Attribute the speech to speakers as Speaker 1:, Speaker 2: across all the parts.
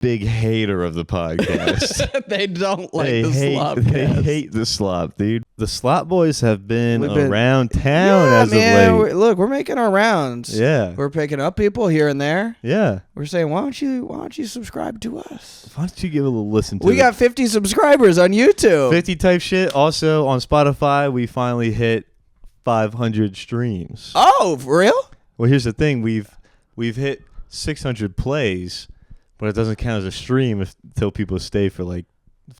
Speaker 1: big hater of the podcast.
Speaker 2: They don't like
Speaker 1: They
Speaker 2: the slop.
Speaker 1: They hate the slop, dude. The slop boys have been
Speaker 2: We've been-
Speaker 1: around town as
Speaker 2: man,
Speaker 1: of late.
Speaker 2: Look, we're making our rounds.
Speaker 1: Yeah.
Speaker 2: We're picking up people here and there.
Speaker 1: Yeah.
Speaker 2: We're saying, why don't you subscribe to us?
Speaker 1: Why don't you give a little listen to
Speaker 2: We got 50 subscribers on YouTube.
Speaker 1: 50 type shit. Also on Spotify, we finally hit 500 streams.
Speaker 2: Oh, for real?
Speaker 1: Well, here's the thing. We've hit 600 plays, but it doesn't count as a stream until people stay for like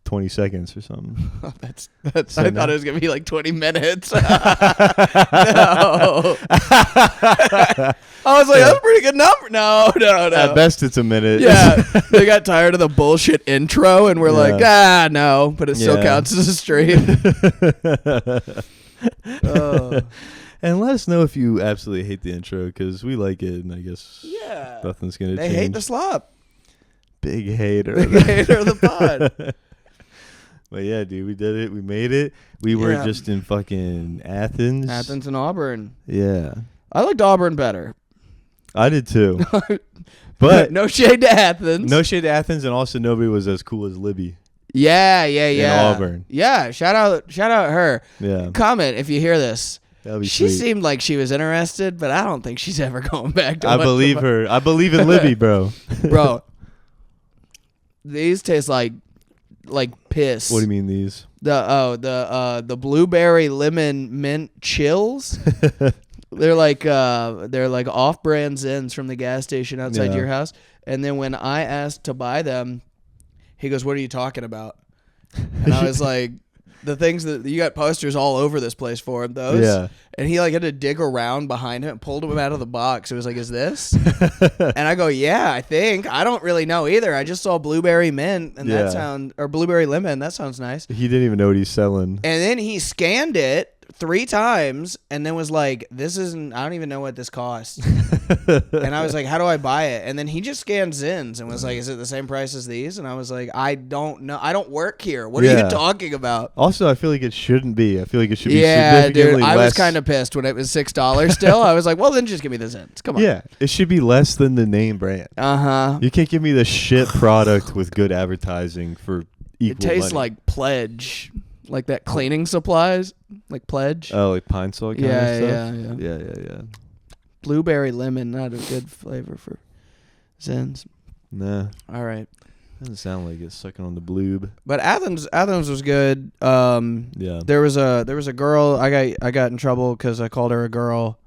Speaker 1: 20 seconds or something.
Speaker 2: That's.
Speaker 1: So
Speaker 2: I
Speaker 1: now-
Speaker 2: thought it was gonna be like 20 minutes. No. I was like, that's a pretty good number. No.
Speaker 1: At best, it's a minute.
Speaker 2: Yeah, they got tired of the bullshit intro, and we're like, no, but it still
Speaker 1: Yeah.
Speaker 2: counts as a stream.
Speaker 1: And let us know if you absolutely hate the intro, because we like it, and I guess
Speaker 2: Yeah,
Speaker 1: nothing's going to
Speaker 2: they
Speaker 1: change.
Speaker 2: hate the slop.
Speaker 1: Big hater.
Speaker 2: Big hater of the pod.
Speaker 1: But yeah, dude, we did it. We made it. We were
Speaker 2: Yeah.
Speaker 1: just in fucking Athens.
Speaker 2: Athens and Auburn.
Speaker 1: Yeah.
Speaker 2: I liked Auburn better.
Speaker 1: I did too. But
Speaker 2: no shade to Athens.
Speaker 1: no shade to Athens, and also nobody was as cool as Libby.
Speaker 2: Yeah.
Speaker 1: Auburn.
Speaker 2: Yeah, shout out her.
Speaker 1: Yeah.
Speaker 2: Comment if you hear this.
Speaker 1: That'd be
Speaker 2: She
Speaker 1: sweet.
Speaker 2: seemed like she was interested, but I don't think she's ever going back to
Speaker 1: I
Speaker 2: what
Speaker 1: believe
Speaker 2: the-
Speaker 1: her. I believe in Libby, bro.
Speaker 2: Bro, these taste like piss.
Speaker 1: What do you mean these?
Speaker 2: The blueberry lemon mint chills. They're like off-brand Zens from the gas station outside
Speaker 1: Yeah.
Speaker 2: your house. And then when I asked to buy them, he goes, "What are you talking about?" And I was like, "The things that you got posters all over this place for him, those."
Speaker 1: Yeah.
Speaker 2: And he like had to dig around behind him and pulled him out of the box. It was like, "Is this?" And I go, "Yeah, I think. I don't really know either. I just saw blueberry mint and or blueberry lemon. That sounds nice."
Speaker 1: He didn't even know what he's selling.
Speaker 2: And then he scanned it 3 times and then was like, "This isn't, I don't even know what this costs." And I was like, "How do I buy it?" And then he just scanned Zins and was like, "Is it the same price as these?" And I was like, "I don't know. I don't work here. What are
Speaker 1: Yeah.
Speaker 2: you talking about?"
Speaker 1: Also, I feel like it shouldn't be. I feel like it should be
Speaker 2: Yeah,
Speaker 1: significantly
Speaker 2: dude. I
Speaker 1: less.
Speaker 2: was kind of pissed when it was $6 still. I was like, well, then just give me the Zins. Come on.
Speaker 1: Yeah, it should be less than the name brand.
Speaker 2: Uh-huh.
Speaker 1: You can't give me the shit product with good advertising for equal
Speaker 2: It tastes
Speaker 1: money.
Speaker 2: like Pledge. Like that cleaning supplies. Like Pledge.
Speaker 1: Oh, like pine sol kind
Speaker 2: Yeah,
Speaker 1: of stuff?
Speaker 2: yeah.
Speaker 1: Yeah.
Speaker 2: Blueberry lemon, not a good flavor for Zins.
Speaker 1: Nah,
Speaker 2: All right.
Speaker 1: doesn't sound like it's sucking on the bloob.
Speaker 2: But Athens was good.
Speaker 1: Yeah.
Speaker 2: There was a girl. I got in trouble because I called her a girl,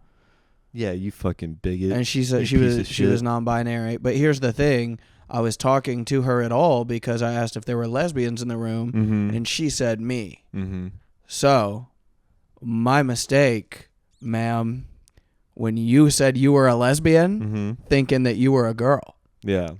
Speaker 1: Yeah, you fucking bigot.
Speaker 2: and she said
Speaker 1: You
Speaker 2: she
Speaker 1: piece
Speaker 2: was
Speaker 1: of
Speaker 2: she
Speaker 1: shit.
Speaker 2: was non-binary. But here's the thing: I was talking to her at all because I asked if there were lesbians in the room,
Speaker 1: Mm-hmm.
Speaker 2: and she said me.
Speaker 1: Mm-hmm.
Speaker 2: So, my mistake, ma'am, when you said you were a lesbian,
Speaker 1: Mm-hmm.
Speaker 2: thinking that you were a girl.
Speaker 1: Yeah.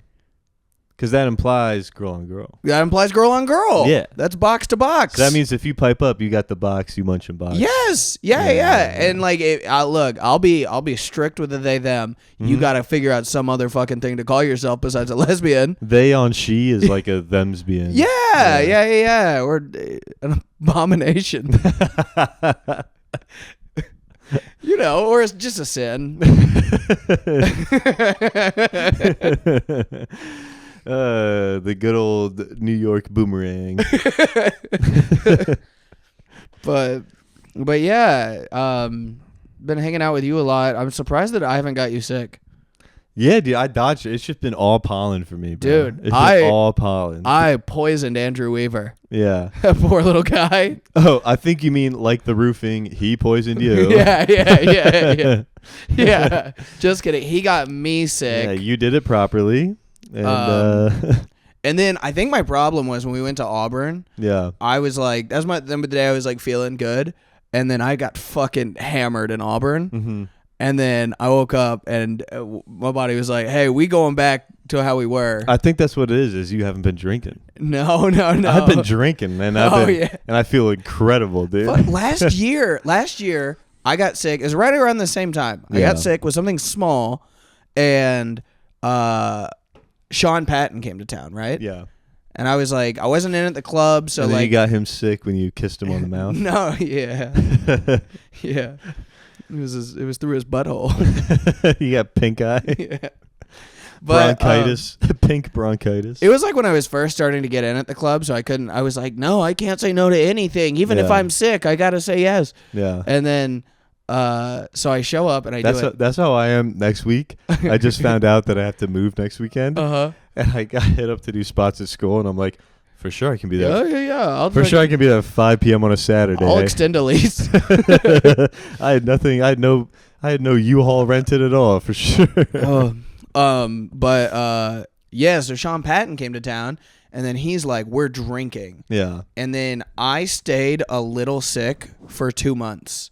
Speaker 1: Because that implies girl on girl.
Speaker 2: That implies girl on girl.
Speaker 1: Yeah.
Speaker 2: That's box to box.
Speaker 1: So that means if you pipe up, you got the box, you munching box.
Speaker 2: Yes. Yeah. And like, look, I'll be strict with the they them. You
Speaker 1: Mhm.
Speaker 2: got to figure out some other fucking thing to call yourself besides a lesbian.
Speaker 1: They on she is like a them's being.
Speaker 2: Yeah. Or an abomination. You know, or it's just a sin.
Speaker 1: The good old New York boomerang.
Speaker 2: But yeah, been hanging out with you a lot. I'm surprised that I haven't got you sick.
Speaker 1: Yeah, dude, I dodged it. It's just been all pollen for me, bro.
Speaker 2: Dude,
Speaker 1: It's just all pollen.
Speaker 2: I poisoned Andrew Weaver.
Speaker 1: Yeah.
Speaker 2: That poor little guy.
Speaker 1: Oh, I think you mean like the roofing. He poisoned you.
Speaker 2: Yeah. Just kidding. He got me sick.
Speaker 1: Yeah, you did it properly. And
Speaker 2: And then I think my problem was when we went to Auburn,
Speaker 1: yeah.
Speaker 2: I was like, that's the day I was like feeling good. And then I got fucking hammered in Auburn.
Speaker 1: Mm-hmm.
Speaker 2: And then I woke up and my body was like, hey, we going back to how we were.
Speaker 1: I think that's what it is you haven't been drinking.
Speaker 2: No.
Speaker 1: I've been drinking and and I feel incredible, dude.
Speaker 2: But last year, I got sick. It was right around the same time. I got sick with something small, and Sean Patton came to town, right?
Speaker 1: Yeah.
Speaker 2: And I was like, I wasn't in at the club, so
Speaker 1: And then
Speaker 2: like,
Speaker 1: you got him sick when you kissed him on the mouth.
Speaker 2: no, yeah. It was through his butthole.
Speaker 1: You got pink eye.
Speaker 2: Yeah. But,
Speaker 1: bronchitis, pink bronchitis.
Speaker 2: It was like when I was first starting to get in at the club, so I was like, no, I can't say no to anything. Even if I'm sick, I got to say yes.
Speaker 1: Yeah.
Speaker 2: And then, so I show up and I do it.
Speaker 1: That's how I am next week. I just found out that I have to move next weekend. And I got hit up to do spots at school, and I'm like, for sure I can be there.
Speaker 2: Yeah.
Speaker 1: For sure I can be there at 5 p.m. on a Saturday.
Speaker 2: I'll extend a lease.
Speaker 1: I had nothing. I had no U-Haul rented at all, for sure.
Speaker 2: So Sean Patton came to town, and then he's like, we're drinking.
Speaker 1: Yeah.
Speaker 2: And then I stayed a little sick for 2 months.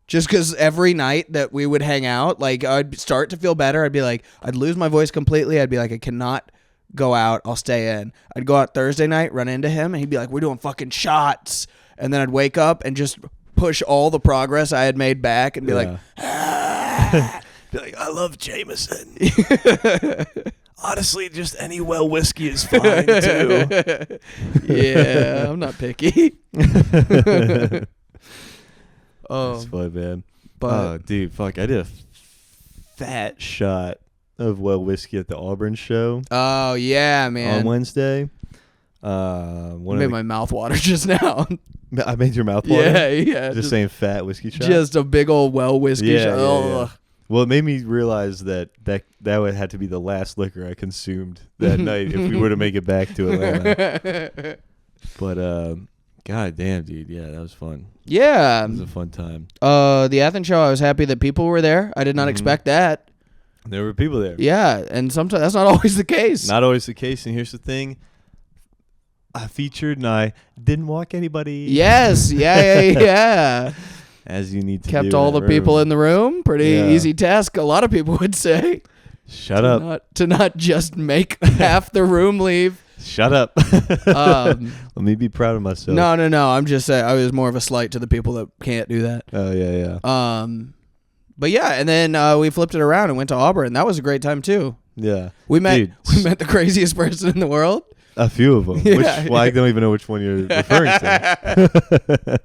Speaker 2: Just because every night that we would hang out, like, I'd start to feel better. I'd be like, I'd lose my voice completely. I'd be like, I cannot go out. I'll stay in. I'd go out Thursday night, run into him, and he'd be like, we're doing fucking shots. And then I'd wake up and just push all the progress I had made back and be like,
Speaker 1: be like, I love Jameson. Honestly, just any well whiskey is fine too.
Speaker 2: Yeah, I'm not picky.
Speaker 1: That's fun, man.
Speaker 2: But
Speaker 1: dude, fuck! I did a fat shot of well whiskey at the Auburn show.
Speaker 2: Oh yeah, man!
Speaker 1: On Wednesday.
Speaker 2: Made my mouth water just now.
Speaker 1: I made your mouth water.
Speaker 2: Yeah.
Speaker 1: Just saying fat whiskey shot.
Speaker 2: Just a big old well whiskey shot.
Speaker 1: Yeah. Well, it made me realize that would have to be the last liquor I consumed that night if we were to make it back to Atlanta. But god damn, dude, yeah, that was fun.
Speaker 2: Yeah,
Speaker 1: it was a fun time.
Speaker 2: The Athens show, I was happy that people were there. I did not expect that.
Speaker 1: There were people there.
Speaker 2: Yeah, and sometimes that's not always the case.
Speaker 1: Not always the case, and here's the thing. I featured and I didn't walk anybody.
Speaker 2: Yes, yeah.
Speaker 1: As you need to
Speaker 2: kept
Speaker 1: do
Speaker 2: all the
Speaker 1: room.
Speaker 2: People in the room. Pretty easy task. A lot of people would say.
Speaker 1: Shut up.
Speaker 2: To not just make half the room leave.
Speaker 1: Shut up. Let me be proud of myself.
Speaker 2: No. I'm just saying. I was more of a slight to the people that can't do that.
Speaker 1: Oh yeah.
Speaker 2: But yeah, and then we flipped it around and went to Auburn. That was a great time too.
Speaker 1: Yeah.
Speaker 2: We met the craziest person in the world.
Speaker 1: A few of them.
Speaker 2: Yeah.
Speaker 1: I don't even know which one you're referring to.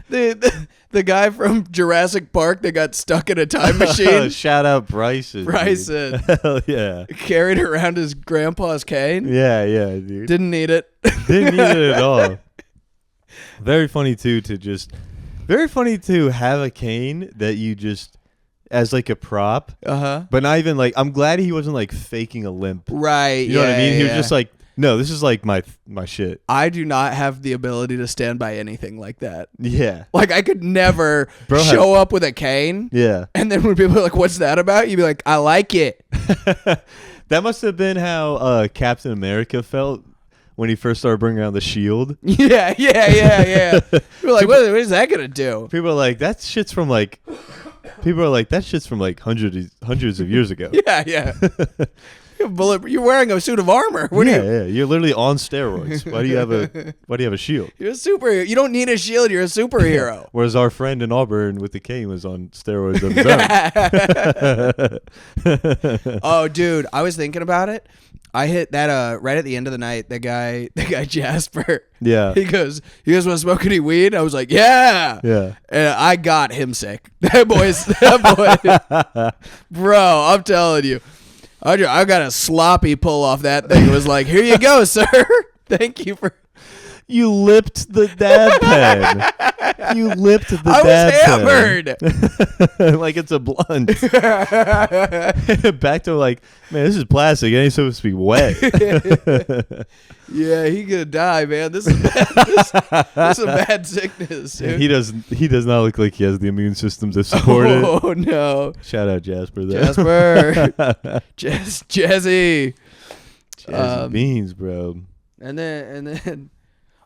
Speaker 2: The guy from Jurassic Park that got stuck in a time machine.
Speaker 1: Shout out Bryson. Hell yeah.
Speaker 2: Carried around his grandpa's cane.
Speaker 1: Yeah, dude.
Speaker 2: Didn't need it.
Speaker 1: Didn't need it at all. Very funny too to have a cane that you just as like a prop. But not even like, I'm glad he wasn't like faking a limp.
Speaker 2: Right.
Speaker 1: You know what I mean? He was just like, no, this is like my shit.
Speaker 2: I do not have the ability to stand by anything like that.
Speaker 1: Yeah.
Speaker 2: Like I could never show up with a cane.
Speaker 1: Yeah.
Speaker 2: And then when people are like, what's that about? You'd be like, I like it.
Speaker 1: That must have been how Captain America felt when he first started bringing around the shield.
Speaker 2: Yeah. People are like, what is that going to do?
Speaker 1: People are like, that shit's from like hundreds of years ago.
Speaker 2: Yeah. You're wearing a suit of armor.
Speaker 1: Yeah. You're literally on steroids. Why do you have a shield?
Speaker 2: You're a superhero. You don't need a shield. You're a superhero.
Speaker 1: Whereas our friend in Auburn with the cane was on steroids of his own.
Speaker 2: Oh, dude, I was thinking about it. I hit that right at the end of the night. The guy Jasper. Yeah. He goes, "You guys want to smoke any weed?" I was like, "Yeah."
Speaker 1: Yeah.
Speaker 2: And I got him sick. That boy, bro. I'm telling you, I got a sloppy pull off that thing. It was like, "Here you go, sir. Thank you for."
Speaker 1: You lipped the dab pen. You lipped the dab pen.
Speaker 2: I was hammered.
Speaker 1: Like it's a blunt. Back to like, man, this is plastic. It ain't supposed to be wet.
Speaker 2: Yeah, he gonna die, man. This is bad. This is a bad sickness, dude.
Speaker 1: He does not look like he has the immune system to support it.
Speaker 2: Oh no!
Speaker 1: Shout out Jasper though.
Speaker 2: Jazzy
Speaker 1: beans, bro.
Speaker 2: And then.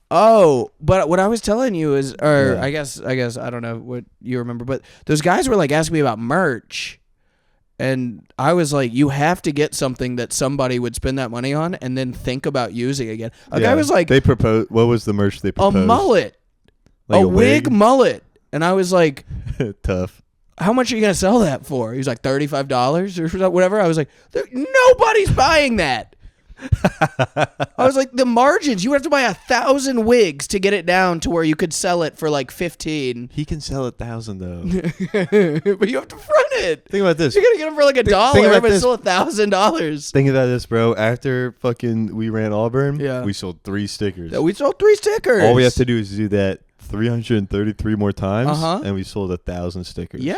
Speaker 2: Oh, but what I was telling you is, I guess I don't know what you remember, but those guys were like asking me about merch, and I was like, you have to get something that somebody would spend that money on and then think about using again. A guy was like,
Speaker 1: they proposed. What was the merch they proposed?
Speaker 2: A mullet, like a wig mullet, and I was like,
Speaker 1: tough.
Speaker 2: How much are you gonna sell that for? He was like $35 or whatever. I was like, nobody's buying that. I was like, the margins. You have to buy 1,000 wigs to get it down to where you could sell it for like 15.
Speaker 1: He can sell 1,000 though.
Speaker 2: But you have to front it.
Speaker 1: Think about this.
Speaker 2: You're gonna get them for like $1, but it's still $1,000.
Speaker 1: Think about this, bro. After fucking we ran Auburn,
Speaker 2: yeah,
Speaker 1: we sold 3 stickers.
Speaker 2: Yeah, we sold 3 stickers.
Speaker 1: All we have to do is do that 333 more times, and we sold 1,000 stickers.
Speaker 2: Yeah,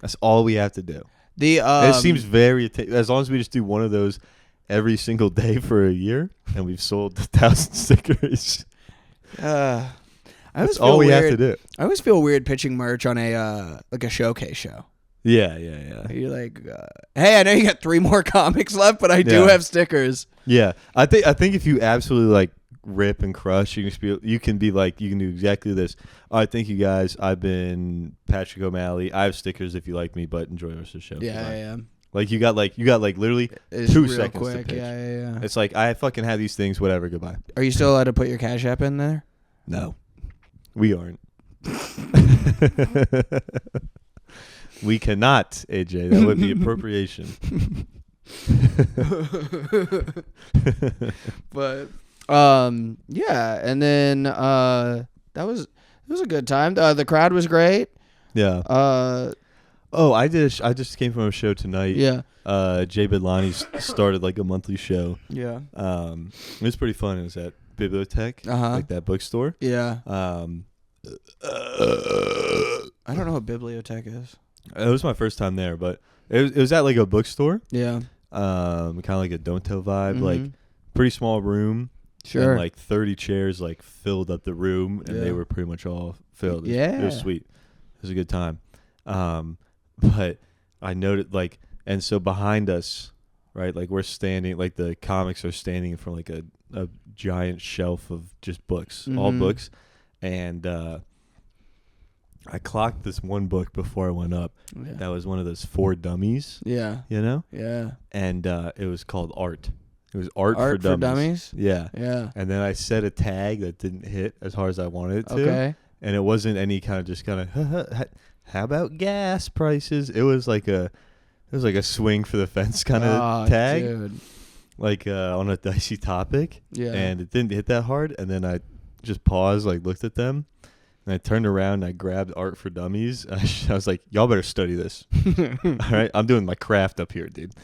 Speaker 1: that's all we have to do.
Speaker 2: It
Speaker 1: seems very as long as we just do one of those every single day for a year, and we've sold 1,000 stickers. That's all we have to do.
Speaker 2: I always feel weird pitching merch on a like a showcase show.
Speaker 1: Yeah.
Speaker 2: You're like, hey, I know you got 3 more comics left, but I do have stickers.
Speaker 1: Yeah, I think if you absolutely like rip and crush, you can do exactly this. All right, thank you guys. I've been Patrick O'Malley. I have stickers if you like me, but enjoy the rest of the show.
Speaker 2: Yeah.
Speaker 1: Like you got literally
Speaker 2: it's
Speaker 1: 2
Speaker 2: real
Speaker 1: seconds
Speaker 2: quick.
Speaker 1: to pitch.
Speaker 2: Yeah.
Speaker 1: It's like I fucking have these things. Whatever. Goodbye.
Speaker 2: Are you still allowed to put your Cash App in there?
Speaker 1: No, we aren't. We cannot, AJ. That would be appropriation.
Speaker 2: But yeah, and then it was a good time. The crowd was great.
Speaker 1: Yeah. I just came from a show tonight.
Speaker 2: Yeah.
Speaker 1: Jay Bidlani started like a monthly show.
Speaker 2: Yeah.
Speaker 1: It was pretty fun. It was at Bibliotech, like that bookstore.
Speaker 2: Yeah. I don't know what Bibliotech is.
Speaker 1: It was my first time there, but it was at like a bookstore.
Speaker 2: Yeah.
Speaker 1: Kind of like a Don't Tell vibe, like pretty small room.
Speaker 2: Sure.
Speaker 1: And like 30 chairs like filled up the room, and they were pretty much all filled. It was sweet. It was a good time. But I noted like, and so behind us, right, like we're standing, like the comics are standing in front of like a giant shelf of just books, all books, and I clocked this one book before I went up. Yeah. That was one of those For Dummies.
Speaker 2: Yeah.
Speaker 1: You know?
Speaker 2: Yeah.
Speaker 1: And it was called Art. It was Art for Dummies. Yeah.
Speaker 2: Yeah.
Speaker 1: And then I set a tag that didn't hit as hard as I wanted it to.
Speaker 2: Okay.
Speaker 1: And it wasn't any kind of how about gas prices? It was like a swing for the fence kind of tag. Dude. Like on a dicey topic. Yeah. And it didn't hit that hard, and then I just paused, like looked at them. And I turned around and I grabbed Art for Dummies. I was like, y'all better study this. All right? I'm doing my craft up here, dude.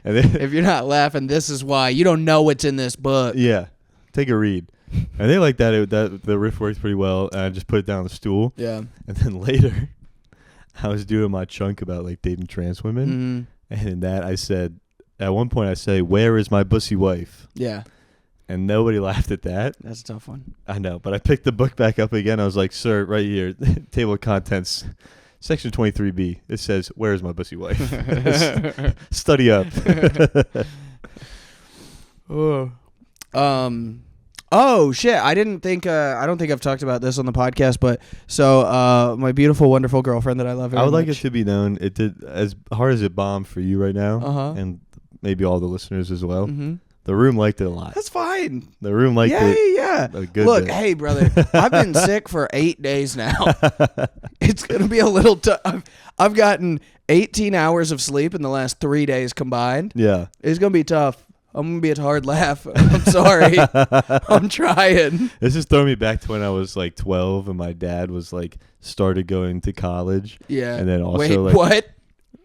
Speaker 1: And then,
Speaker 2: if you're not laughing, this is why. You don't know what's in this book.
Speaker 1: Yeah. Take a read. And they like that. The riff worked pretty well. And I just put it down on the stool.
Speaker 2: Yeah.
Speaker 1: And then later, I was doing my chunk about like dating trans women. And in that, I said, at one point I say, where is my bussy wife?
Speaker 2: Yeah.
Speaker 1: And nobody laughed at that.
Speaker 2: That's a tough one.
Speaker 1: I know, but I picked the book back up again. I was like, sir, right here, table of contents, section 23B. It says, where's my bussy wife? Study up.
Speaker 2: Oh, shit. I don't think I've talked about this on the podcast, but so my beautiful, wonderful girlfriend that I love very
Speaker 1: I would
Speaker 2: much.
Speaker 1: like it to be known, it did, as hard as it bombed for you right now, and maybe all the listeners as well, the room liked it a lot.
Speaker 2: That's fine.
Speaker 1: The room liked it.
Speaker 2: Yeah.
Speaker 1: A good
Speaker 2: Look,
Speaker 1: bit.
Speaker 2: hey, brother, I've been sick for 8 days now. It's going to be a little tough. I've gotten 18 hours of sleep in the last 3 days combined.
Speaker 1: Yeah.
Speaker 2: It's going to be tough. I'm going to be a hard laugh. I'm sorry. I'm trying.
Speaker 1: This is throwing me back to when I was like 12 and my dad was like started going to college.
Speaker 2: Yeah.
Speaker 1: And then also
Speaker 2: Wait,
Speaker 1: like.
Speaker 2: what?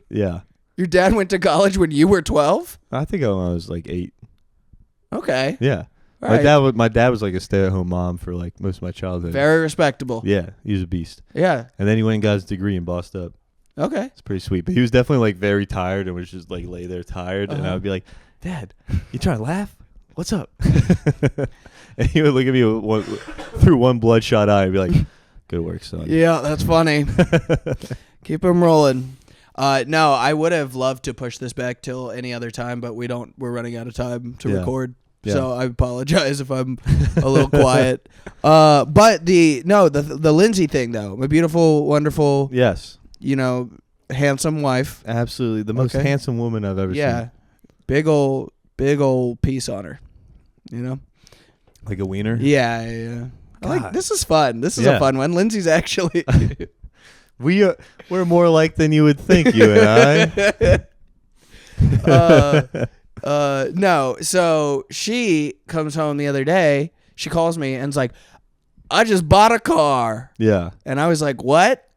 Speaker 1: Yeah.
Speaker 2: Your dad went to college when you were 12?
Speaker 1: I think when I was like 8.
Speaker 2: Okay.
Speaker 1: Yeah.
Speaker 2: All
Speaker 1: my dad was like a stay-at-home mom for like most of my childhood.
Speaker 2: Very respectable.
Speaker 1: Yeah, he was a beast.
Speaker 2: Yeah.
Speaker 1: And then he went and got his degree and bossed up.
Speaker 2: Okay.
Speaker 1: It's pretty sweet. But he was definitely like very tired and was just like lay there tired. And I would be like, Dad, you trying to laugh? What's up? And he would look at me through one bloodshot eye and be like, good work, son.
Speaker 2: Yeah, that's funny. Keep him rolling. No, I would have loved to push this back till any other time, but we're running out of time to record. Yeah. So I apologize if I'm a little quiet. But the Lindsay thing though, my beautiful, wonderful,
Speaker 1: yes,
Speaker 2: handsome wife.
Speaker 1: Absolutely. The most handsome woman I've ever seen.
Speaker 2: Yeah. Big old piece on her.
Speaker 1: Like a wiener?
Speaker 2: Yeah. This is fun. This is a fun one. Lindsay's actually
Speaker 1: we're more alike than you would think, you and I.
Speaker 2: No. So she comes home the other day. She calls me and is like, I just bought a car.
Speaker 1: Yeah.
Speaker 2: And I was like, what?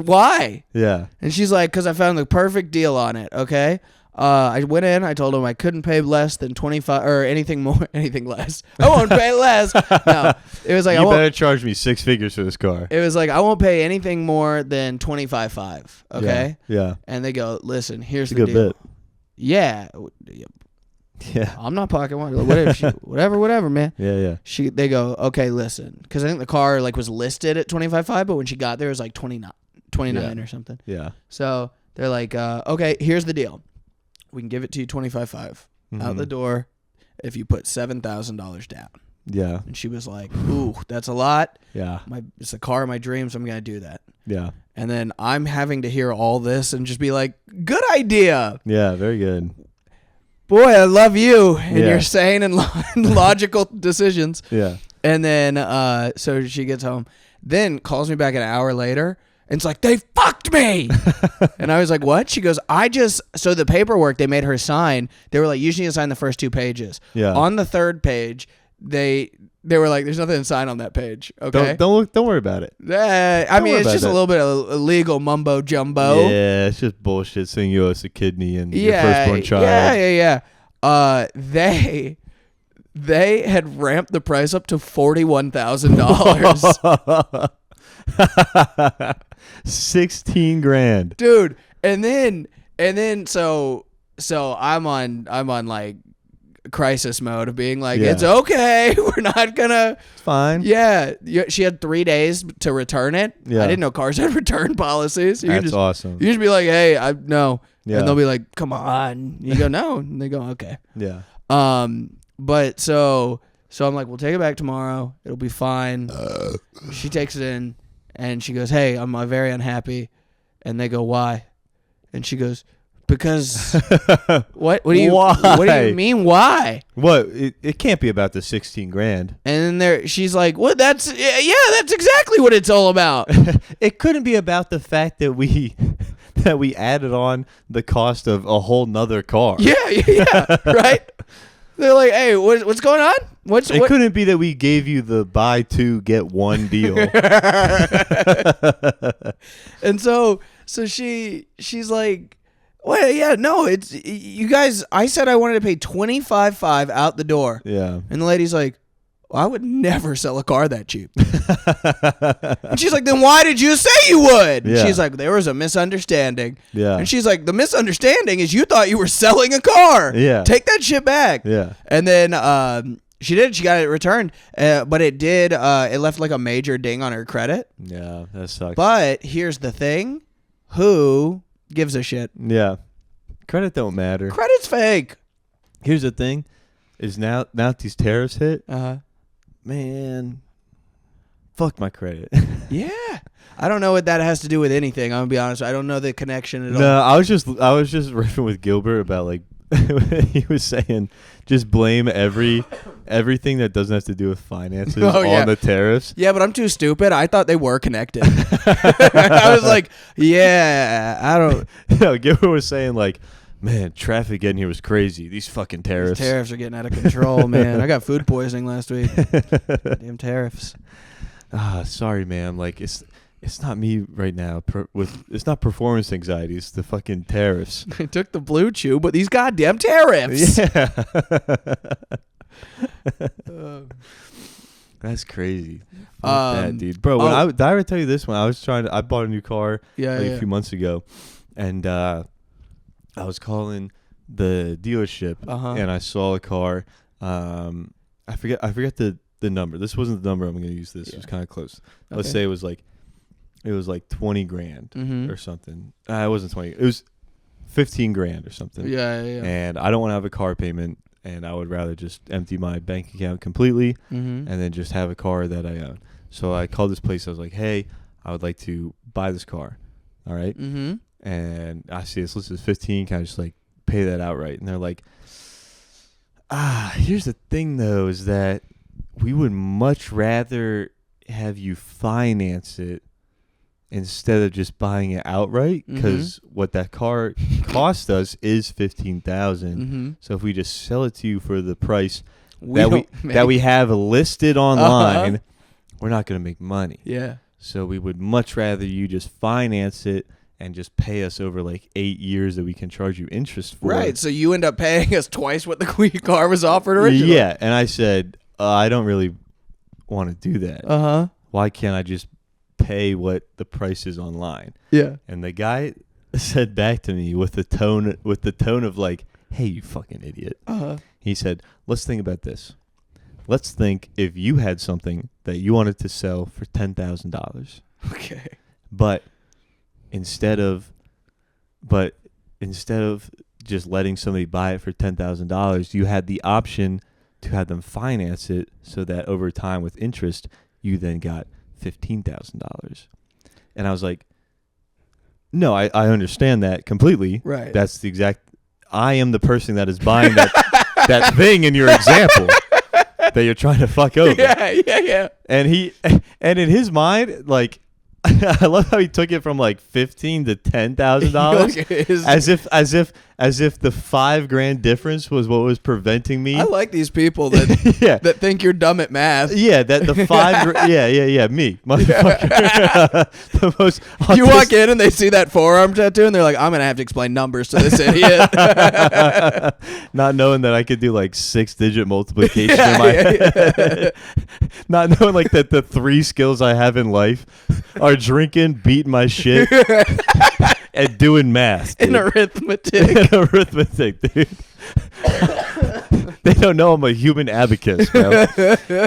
Speaker 2: Why?
Speaker 1: Yeah.
Speaker 2: And she's like, because I found the perfect deal on it. Okay. I went in. I told him I couldn't pay less than 25 or anything more, anything less. I won't pay less. No, it was like
Speaker 1: you better charge me 6 figures for this car.
Speaker 2: It was like I won't pay anything more than 25.5. Okay.
Speaker 1: Yeah.
Speaker 2: And they go, listen, here's
Speaker 1: it's a
Speaker 2: the
Speaker 1: good
Speaker 2: deal.
Speaker 1: bit.
Speaker 2: Yeah.
Speaker 1: Yeah.
Speaker 2: I'm not pocket watching. Whatever, man.
Speaker 1: Yeah.
Speaker 2: They go, okay, listen, because I think the car like was listed at 25.5, but when she got there, it was like 29 or something.
Speaker 1: Yeah.
Speaker 2: So they're like, okay, here's the deal. We can give it to you 25.5 out the door if you put $7,000 down.
Speaker 1: Yeah.
Speaker 2: And she was like, ooh, that's a lot.
Speaker 1: Yeah.
Speaker 2: It's a car of my dreams. I'm going to do that.
Speaker 1: Yeah.
Speaker 2: And then I'm having to hear all this and just be like, good idea.
Speaker 1: Yeah, very good.
Speaker 2: Boy, I love you and your sane and logical decisions.
Speaker 1: Yeah.
Speaker 2: And then so she gets home, then calls me back an hour later. And it's like, they fucked me. And I was like, what? She goes, so the paperwork they made her sign, they were like, you just need to sign the first 2 pages.
Speaker 1: Yeah.
Speaker 2: On the third page, they were like, there's nothing to sign on that page. Okay.
Speaker 1: Don't worry about it.
Speaker 2: I mean, it's just a little bit of illegal mumbo jumbo.
Speaker 1: Yeah, it's just bullshit saying you owe us a kidney and your firstborn child.
Speaker 2: Yeah. They had ramped the price up to $41,000.
Speaker 1: 16 grand,
Speaker 2: dude. And then so I'm on like crisis mode of being like, it's okay, we're not gonna,
Speaker 1: it's fine.
Speaker 2: Yeah, she had 3 days to return it.
Speaker 1: Yeah.
Speaker 2: I didn't know cars had return policies.
Speaker 1: That's awesome.
Speaker 2: You just be like, hey, no.
Speaker 1: Yeah.
Speaker 2: And they'll be like, come on. You go, no. And they go, okay.
Speaker 1: Yeah.
Speaker 2: But so I'm like, we'll take it back tomorrow. It'll be fine. She takes it in and she goes, hey, I'm very unhappy. And they go, why? And she goes, because what do you mean why?
Speaker 1: What? It can't be about the 16 grand.
Speaker 2: And then she's like, what? That's exactly what it's all about.
Speaker 1: It couldn't be about the fact that we added on the cost of a whole nother car.
Speaker 2: Yeah, right? They're like, hey, what's going on?
Speaker 1: It couldn't be that we gave you the buy 2 get 1 deal.
Speaker 2: And so she's like, well, yeah, no, it's you guys. I said I wanted to pay $25,500 out the door.
Speaker 1: Yeah.
Speaker 2: And the lady's like, well, I would never sell a car that cheap. And she's like, then why did you say you would?
Speaker 1: Yeah.
Speaker 2: She's like, there was a misunderstanding.
Speaker 1: Yeah.
Speaker 2: And she's like, the misunderstanding is you thought you were selling a car.
Speaker 1: Yeah.
Speaker 2: Take that shit back.
Speaker 1: Yeah.
Speaker 2: And then she did. She got it returned. But it did. It left like a major ding on her credit.
Speaker 1: Yeah, that sucks.
Speaker 2: But here's the thing. Who gives a shit?
Speaker 1: Yeah. Credit don't matter.
Speaker 2: Credit's fake.
Speaker 1: Here's the thing. Is now that these tariffs hit, man, fuck my credit.
Speaker 2: Yeah. I don't know what that has to do with anything. I'm gonna be honest. I don't know the connection at all.
Speaker 1: No, I was just riffing with Gilbert about like he was saying just blame everything that doesn't have to do with finances on the tariffs.
Speaker 2: Yeah, but I'm too stupid. I thought they were connected. I was like, yeah, I don't.
Speaker 1: No, Gilbert was saying like, man, traffic getting here was crazy. These fucking tariffs.
Speaker 2: These tariffs are getting out of control, man. I got food poisoning last week. Damn tariffs.
Speaker 1: Sorry, man. Like it's not me right now. It's not performance anxiety. It's the fucking tariffs.
Speaker 2: I took the Blue Chew, but these goddamn tariffs.
Speaker 1: Yeah. That's crazy. That dude, bro. When did I ever tell you this? When I bought a new car a few months ago, and I was calling the dealership and I saw a car. I forget the number. This wasn't the number I'm going to use. It was kind of close. Okay. Let's say it was like 20 grand or something. It wasn't 20. It was 15 grand or something.
Speaker 2: Yeah.
Speaker 1: And I don't want to have a car payment, and I would rather just empty my bank account completely and then just have a car that I own. So I called this place. I was like, hey, I would like to buy this car. All right. And I see this list is 15. Can I just like pay that outright? And they're like, here's the thing though, is that we would much rather have you finance it instead of just buying it outright, because what that car cost us is $15,000. So if we just sell it to you for the price that we have listed online, we're not going to make money.
Speaker 2: Yeah.
Speaker 1: So we would much rather you just finance it and just pay us over like 8 years that we can charge you interest for.
Speaker 2: Right. So you end up paying us twice what the car was offered originally.
Speaker 1: Yeah. And I said, I don't really want to do that. Why can't I just pay what the price is online?
Speaker 2: Yeah.
Speaker 1: And the guy said back to me with the tone of like, hey, you fucking idiot. He said, let's think about this. Let's think if you had something that you wanted to sell for $10,000.
Speaker 2: Okay.
Speaker 1: But instead of just letting somebody buy it for $10,000, you had the option to have them finance it so that over time with interest, you then got $15,000. And I was like, no, I understand that completely.
Speaker 2: Right.
Speaker 1: That's the exact, I am the person that is buying that thing in your example that you're trying to fuck over.
Speaker 2: Yeah.
Speaker 1: And in his mind, like, I love how he took it from like $15,000 to $10,000, as if the $5,000 difference was what was preventing me.
Speaker 2: I like these people that that think you're dumb at math.
Speaker 1: Yeah, that the $5,000. Me, motherfucker. The most
Speaker 2: you walk in and they see that forearm tattoo and they're like, I'm gonna have to explain numbers to this idiot.
Speaker 1: Not knowing that I could do like 6-digit multiplication in my head. Not knowing like that the 3 skills I have in life are drinking, beating my shit, and doing math, dude.
Speaker 2: In arithmetic,
Speaker 1: dude. They don't know I'm a human abacus, bro.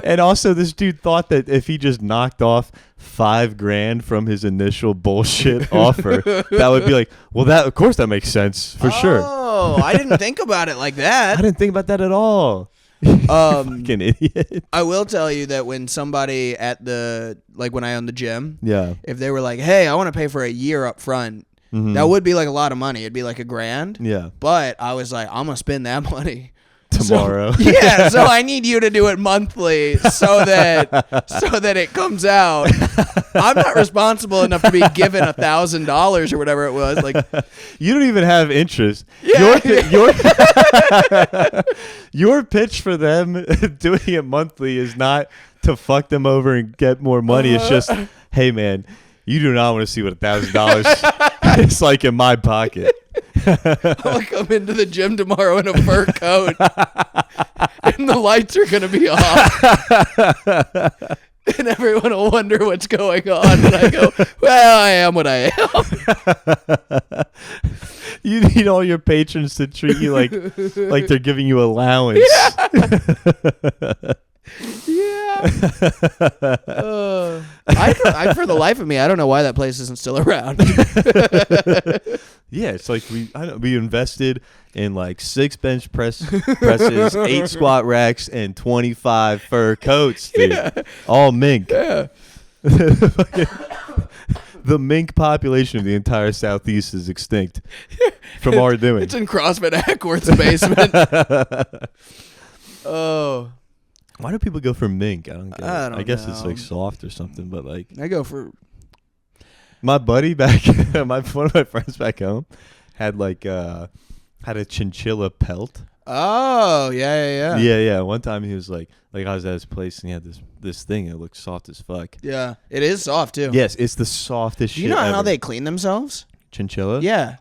Speaker 1: And also, this dude thought that if he just knocked off $5,000 from his initial bullshit offer, that would be like, well, that of course that makes sense for sure.
Speaker 2: Oh, I didn't think about it like that.
Speaker 1: I didn't think about that at all. Fucking idiot.
Speaker 2: I will tell you that when somebody when I owned the gym, if they were like, hey, I want to pay for a year up front, that would be like a lot of money. It'd be like $1,000.
Speaker 1: Yeah.
Speaker 2: But I was like, I'm going to spend that money
Speaker 1: tomorrow.
Speaker 2: So I need you to do it monthly so that it comes out. I'm not responsible enough to be given $1,000 or whatever it was. Like,
Speaker 1: you don't even have interest.
Speaker 2: Yeah.
Speaker 1: Your pitch for them doing it monthly is not to fuck them over and get more money. It's just, hey man, you do not want to see what $1,000 is like in my pocket.
Speaker 2: I'll come into the gym tomorrow in a fur coat and the lights are going to be off. And everyone will wonder what's going on. And I go, well, I am what I am.
Speaker 1: You need all your patrons to treat you like they're giving you allowance.
Speaker 2: Yeah. I for the life of me, I don't know why that place isn't still around.
Speaker 1: Yeah, it's like we invested in like 6 bench presses, 8 squat racks, and 25 fur coats, dude. Yeah. All mink.
Speaker 2: Yeah.
Speaker 1: The mink population of the entire Southeast is extinct from our doing.
Speaker 2: It's in CrossFit Ackworth's basement. Oh.
Speaker 1: Why do people go for mink? I don't get it. I guess
Speaker 2: know.
Speaker 1: It's like soft or something, but like
Speaker 2: I go for
Speaker 1: my buddy back one of my friends back home had a chinchilla pelt.
Speaker 2: Oh, yeah.
Speaker 1: Yeah. One time he was like I was at his place and he had this thing that looked soft as fuck.
Speaker 2: Yeah. It is soft too.
Speaker 1: Yes, it's the softest shit.
Speaker 2: Do you know
Speaker 1: ever.
Speaker 2: how they clean themselves?
Speaker 1: Chinchilla?
Speaker 2: Yeah.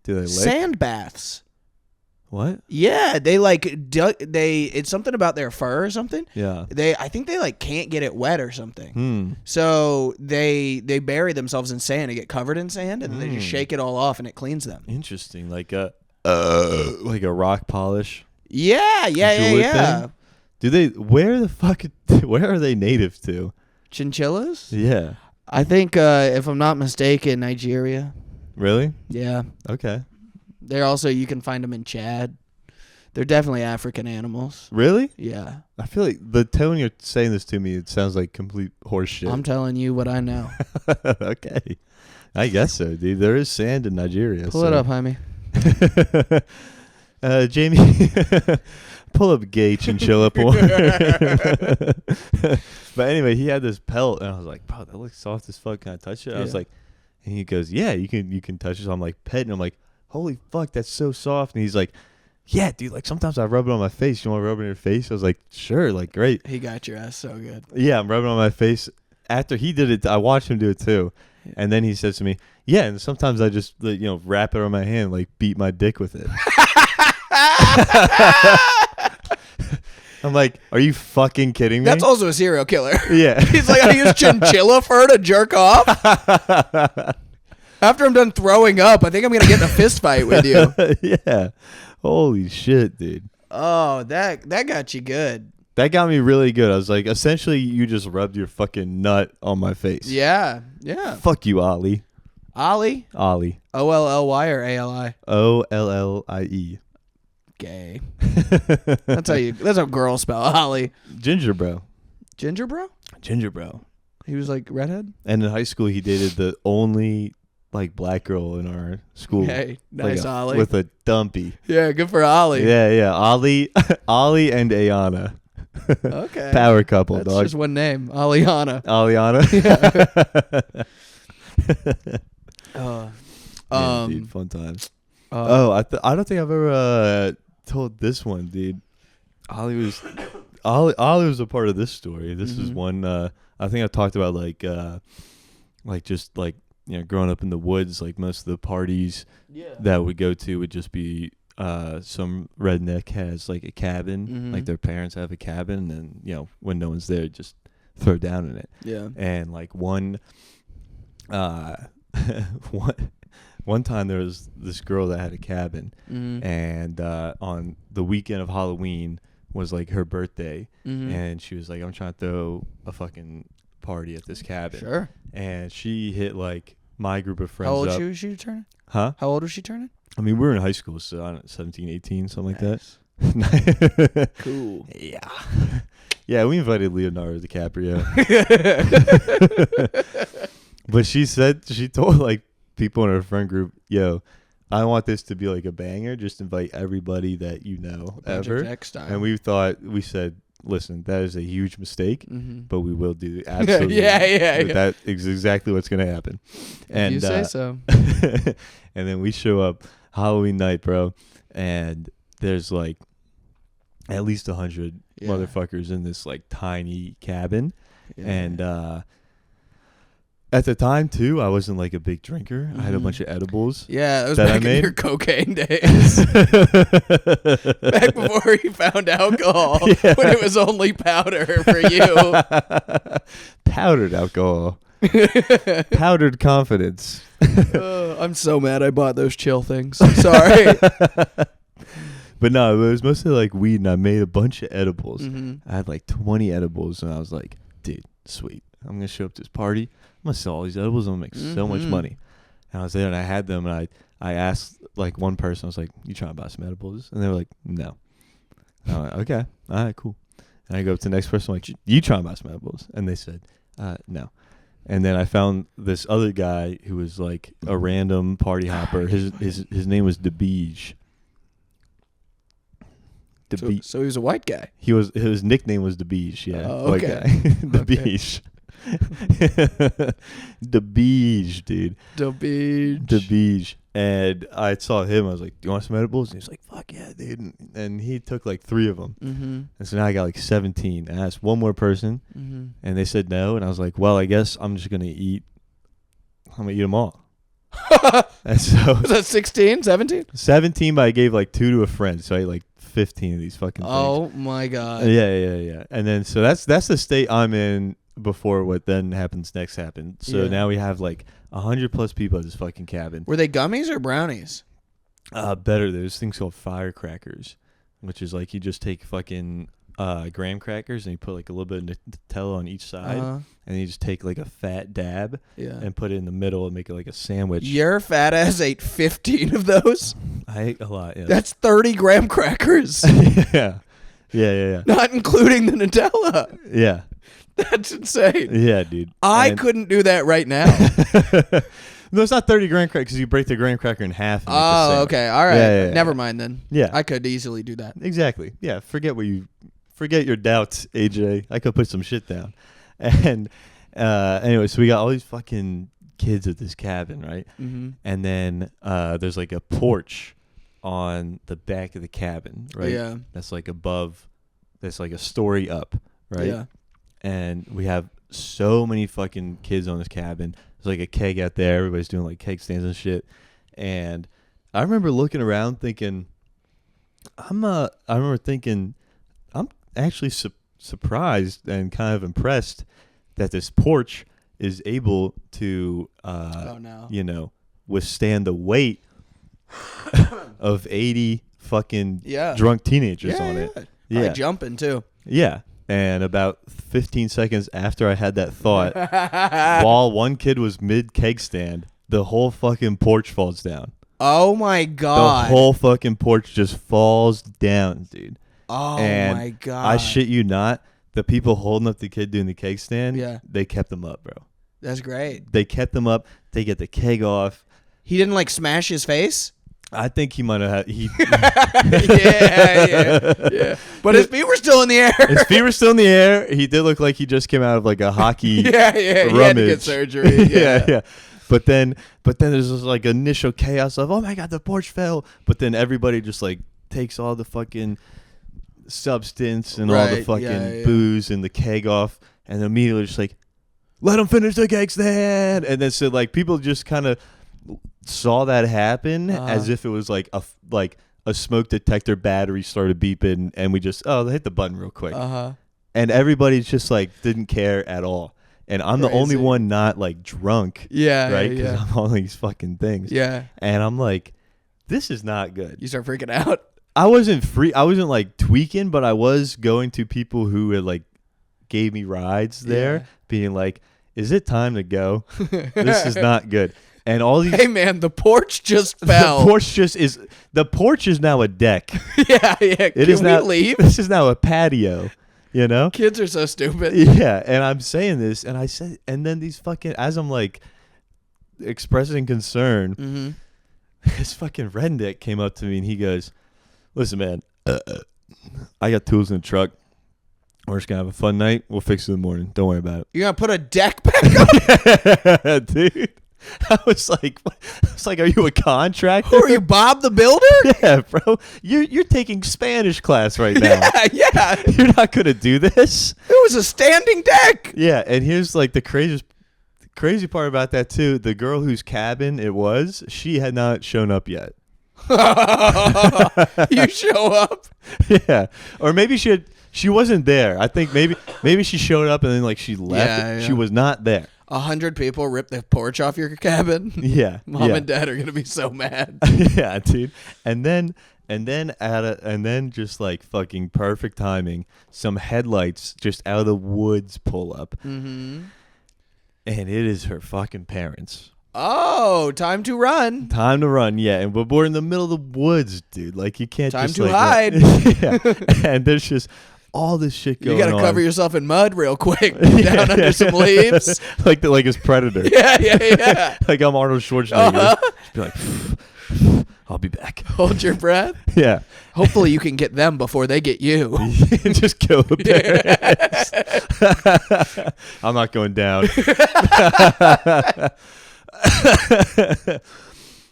Speaker 1: Do they lick?
Speaker 2: Sand baths.
Speaker 1: What?
Speaker 2: Yeah, they it's something about their fur or something.
Speaker 1: Yeah.
Speaker 2: I think they like can't get it wet or something. So they bury themselves in sand and get covered in sand and then they just shake it all off and it cleans them.
Speaker 1: Interesting. Like a rock polish.
Speaker 2: Yeah.
Speaker 1: Thing? Do they where are they native to?
Speaker 2: Chinchillas?
Speaker 1: Yeah.
Speaker 2: I think if I'm not mistaken, Nigeria.
Speaker 1: Really?
Speaker 2: Yeah.
Speaker 1: Okay.
Speaker 2: They're also, you can find them in Chad. They're definitely African animals.
Speaker 1: Really?
Speaker 2: Yeah.
Speaker 1: I feel like the tone you're saying this to me, it sounds like complete horseshit.
Speaker 2: I'm telling you what I know.
Speaker 1: Okay. I guess so, dude. There is sand in Nigeria.
Speaker 2: Pull it up, Jaime.
Speaker 1: Jamie, pull up gay chinchilla porn. But anyway, he had this pelt, and I was like, bro, that looks soft as fuck. Can I touch it? Yeah. I was like, and he goes, yeah, you can touch it. So I'm like, petting. I'm like, holy fuck, that's so soft. And he's like, yeah, dude, like sometimes I rub it on my face. You want to rub it on your face? I was like, sure, like great.
Speaker 2: He got your ass so good.
Speaker 1: Yeah, I'm rubbing it on my face. After he did it, I watched him do it too. Yeah. And then he says to me, yeah, and sometimes I just, wrap it on my hand, like beat my dick with it. I'm like, are you fucking kidding me?
Speaker 2: That's also a serial killer.
Speaker 1: Yeah.
Speaker 2: He's like, I use chinchilla fur to jerk off. After I'm done throwing up, I think I'm going to get in a fist fight with you.
Speaker 1: Yeah. Holy shit, dude.
Speaker 2: Oh, that got you good.
Speaker 1: That got me really good. I was like, essentially, you just rubbed your fucking nut on my face.
Speaker 2: Yeah. Yeah.
Speaker 1: Fuck you, Ollie.
Speaker 2: Ollie?
Speaker 1: Ollie.
Speaker 2: O-L-L-Y or A-L-I?
Speaker 1: O-L-L-I-E.
Speaker 2: Gay. That's how girls spell Ollie.
Speaker 1: Ginger bro.
Speaker 2: Ginger bro?
Speaker 1: Ginger bro.
Speaker 2: He was like redhead?
Speaker 1: And in high school, he dated the only like black girl in our school.
Speaker 2: Hey, nice,
Speaker 1: like
Speaker 2: Ollie.
Speaker 1: With a dumpy.
Speaker 2: Yeah, good for Ollie.
Speaker 1: Yeah. Ollie and Ayana.
Speaker 2: Okay.
Speaker 1: Power couple,
Speaker 2: That's
Speaker 1: dog.
Speaker 2: just one name. Aliana.
Speaker 1: Yeah. Man, dude, fun times. I don't think I've ever told this one, dude. Ollie was a part of this story. This is one I think I talked about growing up in the woods. Like most of the parties that we go to would just be some redneck has like a cabin, like their parents have a cabin, and when no one's there, just throw down in it. Yeah. And like one time there was this girl that had a cabin, and on the weekend of Halloween was like her birthday, and she was like, I'm trying to throw a fucking party at this cabin. Sure. And she hit like my group of friends.
Speaker 2: How old was she turning?
Speaker 1: Huh?
Speaker 2: How old was she turning?
Speaker 1: I mean, we were in high school, so I don't know, 17, 18, something like that.
Speaker 2: Cool.
Speaker 1: Yeah. Yeah, we invited Leonardo DiCaprio. But she told like people in her friend group, yo, I want this to be like a banger. Just invite everybody that you know ever. And we said, listen, that is a huge mistake, but we will do absolutely. Yeah. That is exactly what's going to happen. And
Speaker 2: you say so.
Speaker 1: And then we show up Halloween night, bro, and there's like at least 100 motherfuckers in this like tiny cabin. Yeah. And at the time too, I wasn't like a big drinker. I had a bunch of edibles.
Speaker 2: Yeah, it was back in your cocaine days. Back before you found alcohol, when it was only powder for you.
Speaker 1: Powdered alcohol. Powdered confidence.
Speaker 2: I'm so mad I bought those chill things. Sorry.
Speaker 1: But no, it was mostly like weed, and I made a bunch of edibles. I had like 20 edibles, and I was like, dude, sweet. I'm going to show up to this party. I'm going to sell all these edibles. I'm going to make so much money. And I was there, and I had them, and I asked like one person, I was like, you trying to buy some edibles? And they were like, no. And I'm like, okay. All right, cool. And I go up to the next person, I'm like, you trying to buy some edibles? And they said, no. And then I found this other guy who was like a random party hopper. His name was DeBeige.
Speaker 2: So he was a white guy.
Speaker 1: His nickname was DeBeige. Yeah,
Speaker 2: white guy.
Speaker 1: DeBeige. DeBeige, dude. DeBeige. And I saw him. I was like, "Do you want some edibles?" And he was like, "Fuck yeah, dude!" And he took like 3 of them. And so now I got like 17. I asked one more person, and they said no. And I was like, "Well, I guess I'm just gonna eat. I'm gonna eat them all." And so
Speaker 2: was that 16, 17?
Speaker 1: 17, but I gave like 2 to a friend, so I ate like 15 of these fucking things.
Speaker 2: Oh my god.
Speaker 1: Yeah. And then so that's the state I'm in before what then happens next happened. So now we have like 100 plus people at this fucking cabin.
Speaker 2: Were they gummies or brownies?
Speaker 1: Better. There's things called firecrackers, which is like you just take fucking graham crackers and you put like a little bit of Nutella on each side, and you just take like a fat dab and put it in the middle and make it like a sandwich.
Speaker 2: Your fat ass ate 15 of those?
Speaker 1: I ate a lot, yeah.
Speaker 2: That's 30 graham crackers.
Speaker 1: Yeah.
Speaker 2: Not including the Nutella.
Speaker 1: Yeah.
Speaker 2: That's insane.
Speaker 1: Yeah, dude.
Speaker 2: I couldn't do that right now.
Speaker 1: No, it's not 30 graham crackers because you break the graham cracker in half. And
Speaker 2: Oh, okay. All right.
Speaker 1: Yeah.
Speaker 2: Never mind then.
Speaker 1: Yeah.
Speaker 2: I could easily do that.
Speaker 1: Exactly. Yeah. Forget your doubts, AJ. I could put some shit down. And anyway, so we got all these fucking kids at this cabin, right?
Speaker 2: Mm-hmm.
Speaker 1: And then there's like a porch on the back of the cabin, right?
Speaker 2: Yeah.
Speaker 1: That's like above, that's like a story up, right?
Speaker 2: Yeah.
Speaker 1: And we have so many fucking kids on this cabin. There's like a keg out there. Everybody's doing like keg stands and shit. And I remember looking around thinking, I'm actually surprised and kind of impressed that this porch is able to, withstand the weight of 80 fucking drunk teenagers on it.
Speaker 2: Yeah. Jumping too.
Speaker 1: Yeah. And about 15 seconds after I had that thought, while one kid was mid keg stand, the whole fucking porch falls down.
Speaker 2: Oh my God.
Speaker 1: The whole fucking porch just falls down, dude.
Speaker 2: Oh
Speaker 1: and
Speaker 2: my God.
Speaker 1: I shit you not, the people holding up the kid doing the keg stand, they kept them up, bro.
Speaker 2: That's great.
Speaker 1: They kept them up. They get the keg off.
Speaker 2: He didn't like smash his face?
Speaker 1: I think he might have had.
Speaker 2: Yeah. But his feet were still in the air.
Speaker 1: His feet were still in the air. He did look like he just came out of like a hockey.
Speaker 2: Rummage. He had to get surgery.
Speaker 1: Yeah. But then there's this like initial chaos of, oh my God, the porch fell. But then everybody just like takes all the fucking substance and all the fucking booze and the keg off, and immediately just like, let them finish the keg stand. And then so like people just kind of saw that happen as if it was like a smoke detector battery started beeping, and we just they hit the button real quick. And everybody's just like didn't care at all. And I'm the only one not like drunk. Right? Because I'm on these fucking things.
Speaker 2: Yeah.
Speaker 1: And I'm like, this is not good.
Speaker 2: You start freaking out.
Speaker 1: I wasn't like tweaking, but I was going to people who had like gave me rides there, being like, is it time to go? This is not good. And all these,
Speaker 2: hey man, the porch just fell.
Speaker 1: The porch is now a deck.
Speaker 2: Yeah. Can we leave?
Speaker 1: This is now a patio. You know,
Speaker 2: kids are so stupid.
Speaker 1: Yeah, and I'm saying this, and then these fucking, as I'm like expressing concern, this fucking redneck came up to me and he goes, "Listen, man, I got tools in the truck. We're just gonna have a fun night. We'll fix it in the morning. Don't worry about it."
Speaker 2: You're gonna put a deck back up,
Speaker 1: dude. I was like, are you a contractor?
Speaker 2: Who are you, Bob the Builder?
Speaker 1: Yeah, bro. You're taking Spanish class right now.
Speaker 2: Yeah.
Speaker 1: You're not gonna do this.
Speaker 2: It was a standing deck.
Speaker 1: Yeah, and here's like the crazy part about that too. The girl whose cabin it was, she had not shown up yet.
Speaker 2: You show up?
Speaker 1: Yeah, or maybe she wasn't there. I think maybe she showed up and then like she left. Yeah. She was not there.
Speaker 2: 100 people rip the porch off your cabin.
Speaker 1: Yeah,
Speaker 2: Mom and Dad are gonna be so mad.
Speaker 1: Yeah, dude. And then just like fucking perfect timing, some headlights just out of the woods pull up, and it is her fucking parents.
Speaker 2: Oh, time to run.
Speaker 1: Time to run, yeah. And we're in the middle of the woods, dude. Like you can't
Speaker 2: time
Speaker 1: just
Speaker 2: to
Speaker 1: like
Speaker 2: hide.
Speaker 1: Yeah. And there's just all this shit going on.
Speaker 2: You gotta cover yourself in mud real quick, down under some leaves,
Speaker 1: like his predator.
Speaker 2: Yeah.
Speaker 1: Like I'm Arnold Schwarzenegger. Just be like, I'll be back.
Speaker 2: Hold your breath.
Speaker 1: Yeah.
Speaker 2: Hopefully you can get them before they get you.
Speaker 1: Just kill the parents. I'm not going down.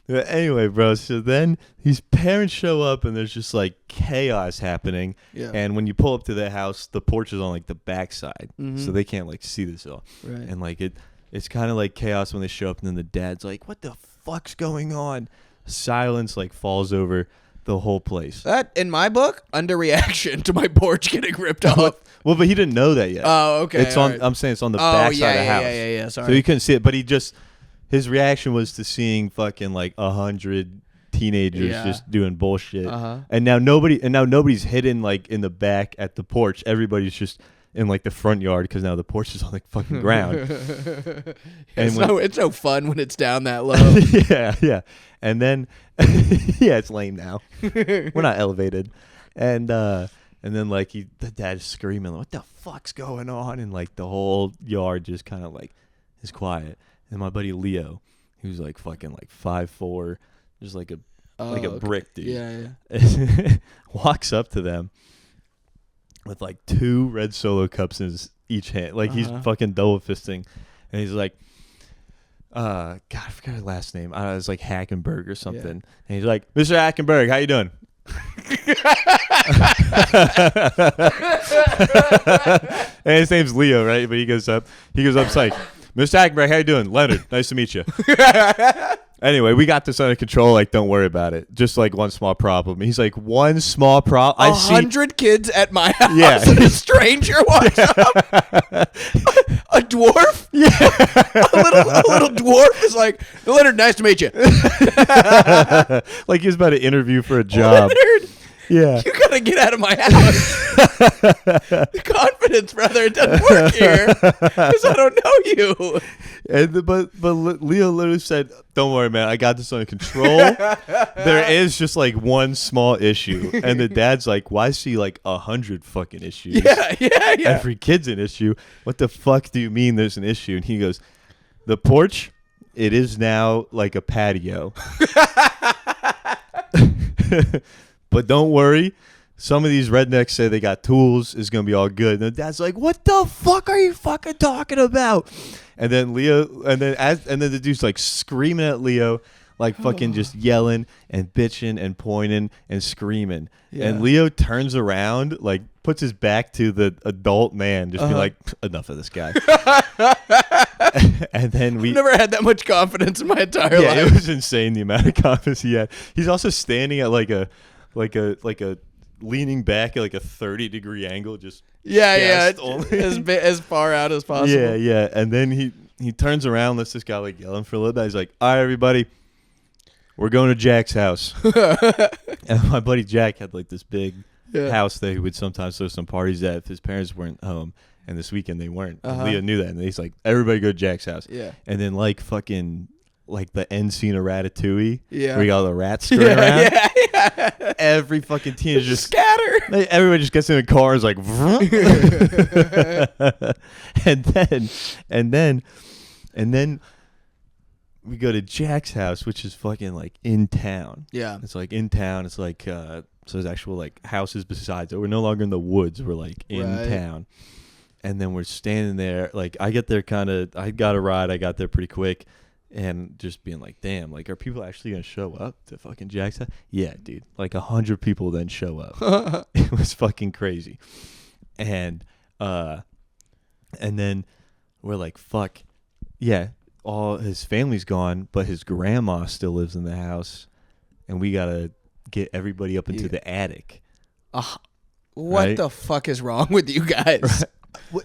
Speaker 1: Anyway, bro, so then these parents show up and there's just like chaos happening. Yeah. And when you pull up to their house, the porch is on like the backside, so they can't like see this all.
Speaker 2: Right.
Speaker 1: And like it's kind of like chaos when they show up, and then the dad's like, "What the fuck's going on?" Silence like falls over the whole place.
Speaker 2: That, in my book, underreaction to my porch getting ripped off.
Speaker 1: Well, but he didn't know that yet.
Speaker 2: Oh, okay.
Speaker 1: It's on. Right. I'm saying it's on the backside of the house.
Speaker 2: Yeah. Sorry.
Speaker 1: So you couldn't see it, but his reaction was to seeing fucking like 100 teenagers just doing bullshit, and now nobody's hidden like in the back at the porch. Everybody's just in like the front yard because now the porch is on the fucking ground.
Speaker 2: It's no fun when it's down that low.
Speaker 1: Yeah. And then it's lame now. We're not elevated, and then like the dad's screaming, "What the fuck's going on?" And like the whole yard just kind of like is quiet. And my buddy Leo, He was like fucking like 5'4", just like a brick dude.
Speaker 2: Yeah.
Speaker 1: Walks up to them with like 2 red Solo cups in each hand, like he's fucking double fisting, and he's like, God, I forgot his last name. It was like Hackenberg or something. And he's like, Mr. Hackenberg, how you doing? And his name's Leo, right? But he goes up, it's like, Mr. Hackenberg, how you doing? Leonard, nice to meet you. Anyway, we got this under control. Like, don't worry about it. Just like one small problem. He's like, one small problem.
Speaker 2: 100 kids at my house.
Speaker 1: Yeah.
Speaker 2: And a stranger walks up. A dwarf?
Speaker 1: Yeah.
Speaker 2: A little dwarf is like, Leonard, nice to meet you.
Speaker 1: Like he was about to interview for a job.
Speaker 2: Leonard,
Speaker 1: yeah.
Speaker 2: you gotta get out of my house. Confidence, brother. It doesn't work here because I don't know you.
Speaker 1: And but Leo literally said, "Don't worry, man. I got this under control. There is just like one small issue." And the dad's like, "Why see like 100 fucking issues?
Speaker 2: Yeah.
Speaker 1: Every kid's an issue. What the fuck do you mean there's an issue?" And he goes, "The porch, it is now like a patio." But don't worry. Some of these rednecks say they got tools. It's going to be all good. And the dad's like, what the fuck are you fucking talking about? And then the dude's like screaming at Leo, like fucking just yelling and bitching and pointing and screaming. Yeah. And Leo turns around, like puts his back to the adult man, just be like, enough of this guy. And then
Speaker 2: I've never had that much confidence in my entire life.
Speaker 1: It was insane the amount of confidence he had. He's also standing at like a leaning back at like a 30-degree angle, just
Speaker 2: as far out as possible.
Speaker 1: Yeah. And then he turns around, lets this guy like yelling for a little bit. He's like, all right, everybody, we're going to Jack's house. And my buddy Jack had like this big house that he would sometimes throw some parties at if his parents weren't home. And this weekend they weren't. And Leah knew that, and he's like, everybody go to Jack's house. Yeah. And then like fucking like the end scene of Ratatouille, where you got all the rats scurrying around. Yeah. Every fucking teenager just
Speaker 2: scatter.
Speaker 1: Everybody just gets in the car and is like, and then we go to Jack's house, which is fucking like in town. Yeah, it's like in town. It's like so there's actual like houses besides it. We're no longer in the woods. We're like in town, and then we're standing there. Like I got a ride. I got there pretty quick. And just being like, damn, like, are people actually going to show up to fucking Jack's house? Yeah, dude. Like 100 people then show up. It was fucking crazy. And then we're like, fuck. Yeah, all his family's gone, but his grandma still lives in the house. And we got to get everybody up into the attic.
Speaker 2: What the fuck is wrong with you guys?
Speaker 1: Right.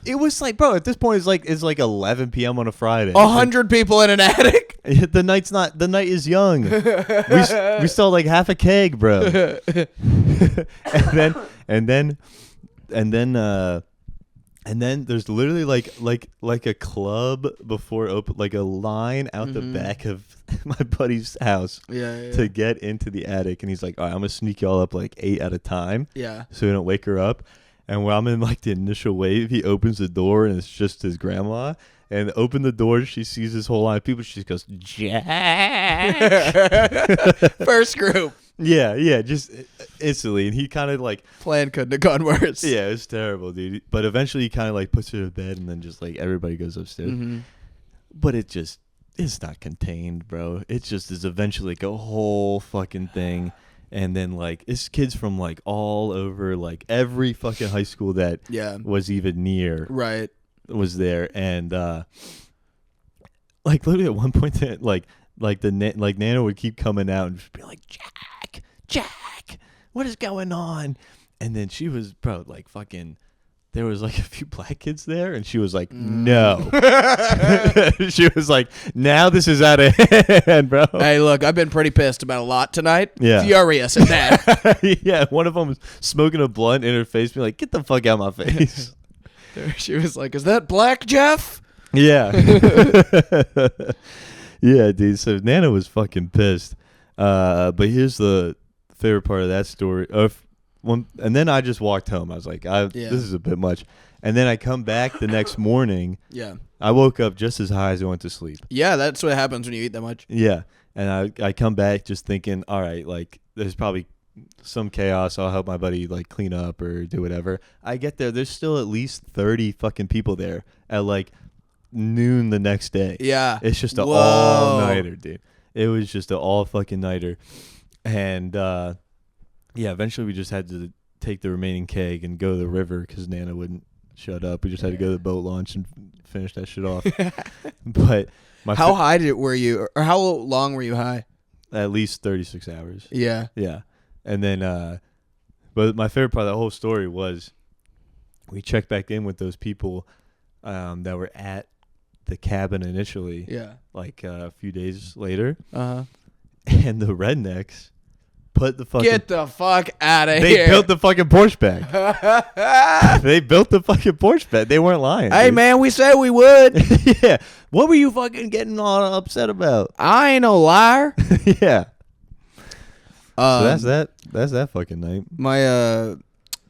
Speaker 1: It was like, bro, at this point it's like 11 p.m. on a Friday.
Speaker 2: 100 people in an attic?
Speaker 1: The night is young. we still like half a keg, bro. and then there's literally like a club before open, like a line out the back of my buddy's house to get into the attic. And he's like, all right, I'm gonna sneak y'all up like 8 at a time. Yeah. So we don't wake her up. And when I'm in like the initial wave, he opens the door and it's just his grandma. And open the door, she sees this whole line of people. She goes, Jack.
Speaker 2: First group.
Speaker 1: Yeah, just instantly. And he kind of like...
Speaker 2: Plan couldn't have gone worse.
Speaker 1: Yeah, it's terrible, dude. But eventually he kind of like puts her to bed and then just like everybody goes upstairs. Mm-hmm. But it's not contained, bro. It just is eventually like a whole fucking thing. And then, like, it's kids from, like, all over, like, every fucking high school that was even near was there. And, like, literally at one point, Nana would keep coming out and just be like, Jack, what is going on? And then she was, bro, like, fucking... There was like a few black kids there, and she was like, no. She was like, now this is out of hand, bro.
Speaker 2: Hey, look, I've been pretty pissed about a lot tonight. Yeah. Furious at that.
Speaker 1: Yeah, one of them was smoking a blunt in her face, being like, get the fuck out of my face.
Speaker 2: She was like, is that black, Jeff?
Speaker 1: Yeah. Yeah, dude. So Nana was fucking pissed. But here's the favorite part of that story. and then I just walked home. I was like, this is a bit much. And then I come back the next morning.
Speaker 2: Yeah.
Speaker 1: I woke up just as high as I went to sleep.
Speaker 2: Yeah, that's what happens when you eat that much.
Speaker 1: Yeah. And I come back just thinking, all right, like there's probably some chaos. I'll help my buddy like clean up or do whatever. I get there. There's still at least 30 fucking people there at like noon the next day.
Speaker 2: Yeah.
Speaker 1: It's just an all-nighter, dude. It was just an all-fucking-nighter. And, eventually we just had to take the remaining keg and go to the river because Nana wouldn't shut up. We just had to go to the boat launch and finish that shit off. But
Speaker 2: how high were you, or how long were you high?
Speaker 1: At least 36 hours.
Speaker 2: Yeah.
Speaker 1: Yeah. And then, but my favorite part of that whole story was we checked back in with those people that were at the cabin initially. Yeah. Like a few days later. Uh-huh. And the rednecks put the fucking...
Speaker 2: Get the fuck out of
Speaker 1: here.
Speaker 2: They
Speaker 1: built the fucking porch back. They built the fucking porch back. They weren't lying.
Speaker 2: Hey,
Speaker 1: dude.
Speaker 2: Man, we said we would.
Speaker 1: Yeah. What were you fucking getting all upset about?
Speaker 2: I ain't no liar.
Speaker 1: Yeah. So that's that. That's that fucking night.
Speaker 2: My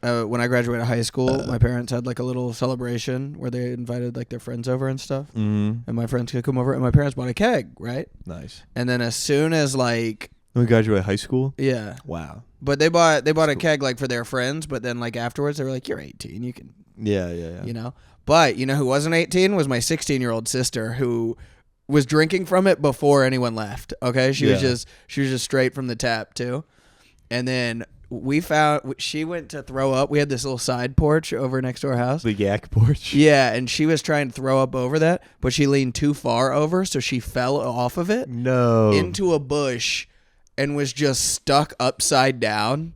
Speaker 2: when I graduated high school, my parents had like a little celebration where they invited like their friends over and stuff. Mm-hmm. And my friends could come over, and my parents bought a keg, right?
Speaker 1: Nice.
Speaker 2: And then as soon as like
Speaker 1: when we graduated high school,
Speaker 2: yeah,
Speaker 1: wow.
Speaker 2: But they bought a keg like for their friends, but then like afterwards they were like, "You're 18, you can."
Speaker 1: Yeah.
Speaker 2: You know, but you know who wasn't 18 was my 16-year-old sister who was drinking from it before anyone left. Okay, she was just straight from the tap too, and then. She went to throw up. We had this little side porch over next to our house.
Speaker 1: The yak porch?
Speaker 2: Yeah, and she was trying to throw up over that, but she leaned too far over, so she fell off of it.
Speaker 1: No.
Speaker 2: Into a bush and was just stuck upside down.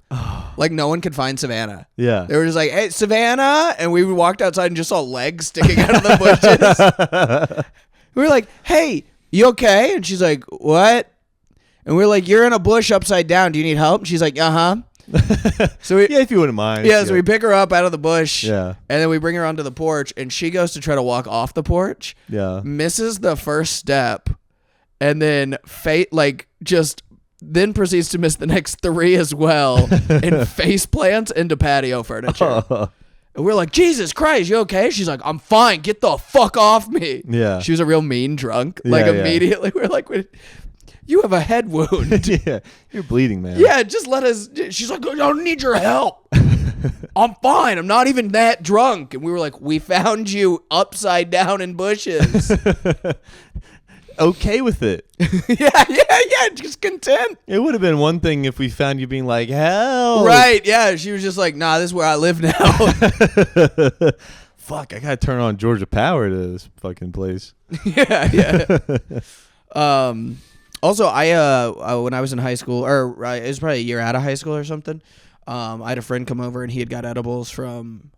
Speaker 2: Like no one could find Savannah. Yeah. They were just like, "Hey, Savannah!" And we walked outside and just saw legs sticking out of the bushes. We were like, "Hey, you okay?" And she's like, "What?" And we were like, "You're in a bush upside down. Do you need help?" And she's like, "Uh-huh."
Speaker 1: So if you wouldn't mind.
Speaker 2: Yeah, so we pick her up out of the bush.
Speaker 1: Yeah.
Speaker 2: And then we bring her onto the porch, and she goes to try to walk off the porch. Yeah. Misses the first step, and then then proceeds to miss the next 3 as well, and face plants into patio furniture. And we're like, "Jesus Christ, you okay?" She's like, "I'm fine. Get the fuck off me." Yeah. She was a real mean drunk. Like immediately, we're like, "You have a head wound."
Speaker 1: Yeah, you're bleeding, man.
Speaker 2: Yeah, just let us. She's like, "I don't need your help. I'm fine. I'm not even that drunk." And we were like, "We found you upside down in bushes."
Speaker 1: Okay with it.
Speaker 2: Yeah. Just content.
Speaker 1: It would have been one thing if we found you being like, "Help."
Speaker 2: Right, yeah. She was just like, "Nah, this is where I live now."
Speaker 1: Fuck, I gotta turn on Georgia Power to this fucking place.
Speaker 2: Yeah. Also, I when I was in high school, or it was probably a year out of high school or something, I had a friend come over and he had got edibles from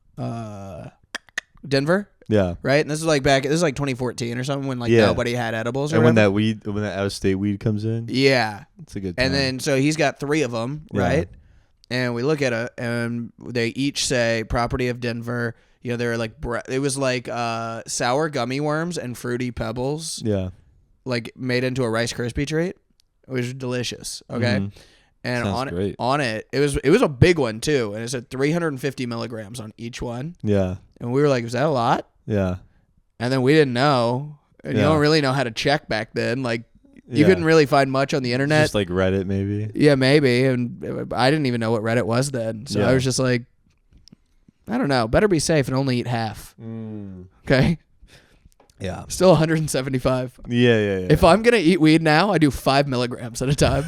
Speaker 2: Denver. Yeah. Right? And this is like 2014 or something when nobody had edibles or
Speaker 1: whatever. When that out-of-state weed comes in. Yeah. It's a good time.
Speaker 2: And then, so he's got 3 of them, right? And we look at it and they each say property of Denver. You know, they're like, it was like sour gummy worms and fruity pebbles. Yeah. Like made into a Rice Krispie treat. It was delicious. Okay. Mm-hmm. And on it, it was a big one too. And it said 350 milligrams on each one. Yeah. And we were like, "Is that a lot?" Yeah. And then we didn't know. And you don't really know how to check back then. Like you couldn't really find much on the internet.
Speaker 1: Just like Reddit maybe.
Speaker 2: Yeah, maybe. And I didn't even know what Reddit was then. So I was just like, I don't know. Better be safe and only eat half. Okay. Yeah. Still 175.
Speaker 1: Yeah.
Speaker 2: If I'm going to eat weed now, I do 5 milligrams at a time.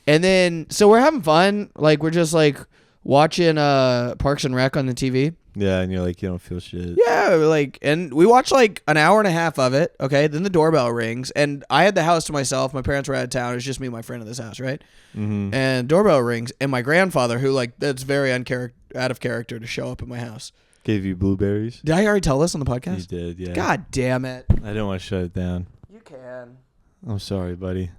Speaker 2: And then, so we're having fun. Like, we're just like watching Parks and Rec on the TV.
Speaker 1: Yeah, and you're like, you don't feel shit.
Speaker 2: Yeah, like, and we watched like an hour and a half of it. Okay. Then the doorbell rings, and I had the house to myself. My parents were out of town. It was just me and my friend in this house, right? Mm-hmm. And doorbell rings, and my grandfather, who like, that's very out of character to show up at my house.
Speaker 1: Gave you blueberries.
Speaker 2: Did I already tell this on the podcast?
Speaker 1: You did, yeah.
Speaker 2: God damn it.
Speaker 1: I didn't want to shut it down.
Speaker 2: You can.
Speaker 1: I'm sorry, buddy.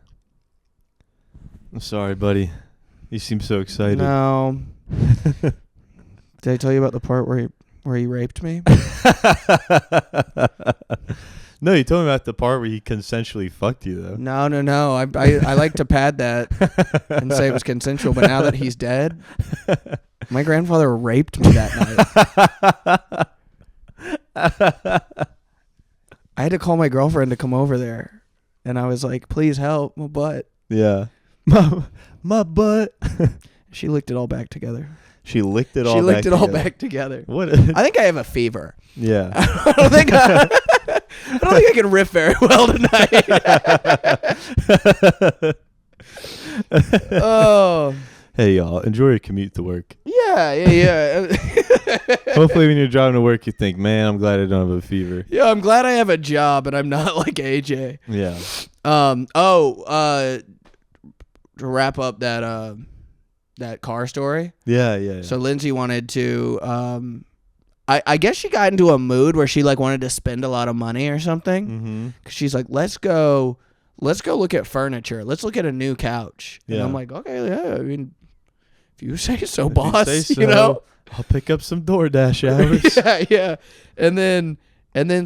Speaker 1: You seem so excited.
Speaker 2: No. Did I tell you about the part where he raped me?
Speaker 1: No, you told me about the part where he consensually fucked you, though.
Speaker 2: No. I like to pad that and say it was consensual, but now that he's dead, my grandfather raped me that night. I had to call my girlfriend to come over there, and I was like, please help, my butt.
Speaker 1: Yeah. My butt.
Speaker 2: She licked it all back together.
Speaker 1: She licked it all back together.
Speaker 2: What? I think I have a fever.
Speaker 1: Yeah.
Speaker 2: I don't think I can riff very well tonight. Oh.
Speaker 1: Hey, y'all. Enjoy your commute to work.
Speaker 2: Yeah.
Speaker 1: Hopefully when you're driving to work, you think, man, I'm glad I don't have a fever.
Speaker 2: Yeah, I'm glad I have a job and I'm not like AJ.
Speaker 1: Yeah.
Speaker 2: To wrap up that car story.
Speaker 1: Yeah.
Speaker 2: So Lindsay wanted to, I guess she got into a mood where she like wanted to spend a lot of money or something. Mm-hmm. 'Cause she's like, let's go look at furniture. Let's look at a new couch. Yeah. And I'm like, okay, yeah. I mean, if you say so, boss. You say so, you know,
Speaker 1: I'll pick up some DoorDash hours.
Speaker 2: Yeah. And then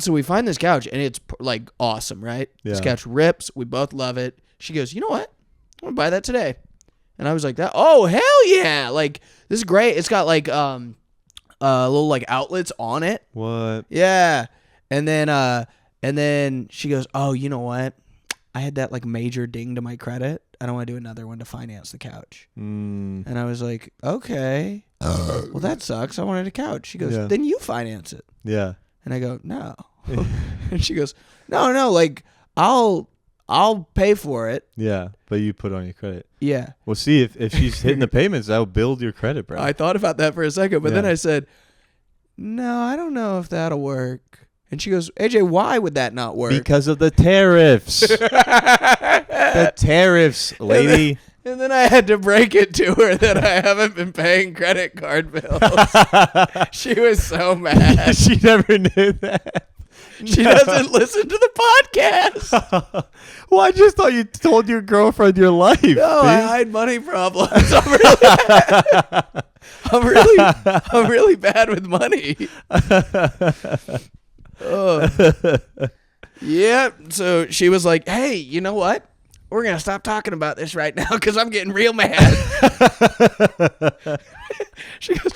Speaker 2: so we find this couch and it's like awesome, right? Yeah. This couch rips. We both love it. She goes, you know what? I'm gonna buy that today. And I was like, oh hell yeah! Like this is great. It's got like little like outlets on it.
Speaker 1: What?
Speaker 2: Yeah. And then she goes, oh, you know what? I had that like major ding to my credit. I don't want to do another one to finance the couch. And I was like, okay. Well, that sucks. I wanted a couch. She goes, then you finance it.
Speaker 1: Yeah.
Speaker 2: And I go, no. And she goes, no, like I'll pay for it.
Speaker 1: Yeah, but you put on your credit.
Speaker 2: Yeah.
Speaker 1: Well, see, if she's hitting the payments, that'll build your credit, bro.
Speaker 2: I thought about that for a second, but then I said, no, I don't know if that'll work. And she goes, AJ, why would that not work?
Speaker 1: Because of the tariffs. The tariffs, lady.
Speaker 2: And then I had to break it to her that I haven't been paying credit card bills. She was so mad.
Speaker 1: She never knew that.
Speaker 2: She doesn't listen to the podcast.
Speaker 1: Well, I just thought you told your girlfriend your life.
Speaker 2: No, I hide money problems. I'm really bad with money. Yeah. So she was like, "Hey, you know what? We're gonna stop talking about this right now because I'm getting real mad." She goes.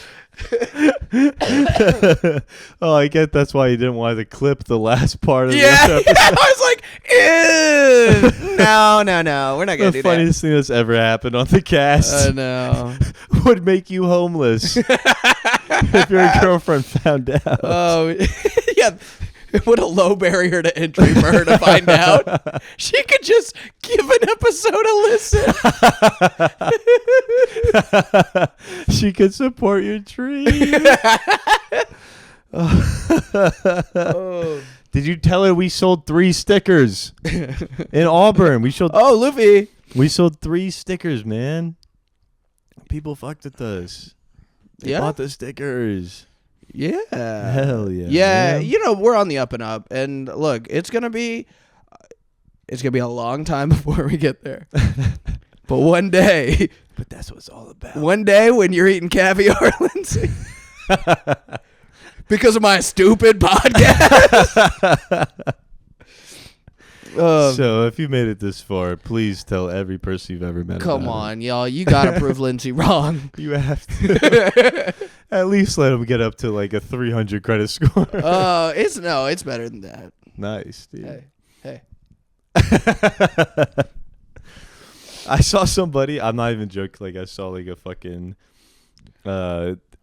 Speaker 1: Oh, I get that's why you didn't want to clip the last part of
Speaker 2: this episode. Yeah, I was like, ew. No, we're not gonna do that. The
Speaker 1: funniest thing that's ever happened on the cast.
Speaker 2: I know.
Speaker 1: Would make you homeless if your girlfriend found out.
Speaker 2: Oh, yeah. What a low barrier to entry for her to find out. She could just give an episode a listen.
Speaker 1: She could support your dream. Oh. Did you tell her we sold 3 stickers in Auburn?
Speaker 2: Luffy.
Speaker 1: We sold 3 stickers, man. People fucked with us. They bought the stickers.
Speaker 2: Yeah.
Speaker 1: Hell yeah.
Speaker 2: Yeah,
Speaker 1: man.
Speaker 2: you know, we're on the up and up. And look, it's going to be a long time before we get there. But one day.
Speaker 1: But that's what it's all about.
Speaker 2: One day when you're eating caviar, Lindsay. Because of my stupid podcast.
Speaker 1: So if you made it this far, please tell every person you've ever met.
Speaker 2: Come on, y'all. You got to prove Lindsay wrong.
Speaker 1: You have to. At least let him get up to like a 300 credit score.
Speaker 2: It's better than that.
Speaker 1: Nice, dude.
Speaker 2: Hey.
Speaker 1: I saw somebody, I'm not even joking, like I saw like a fucking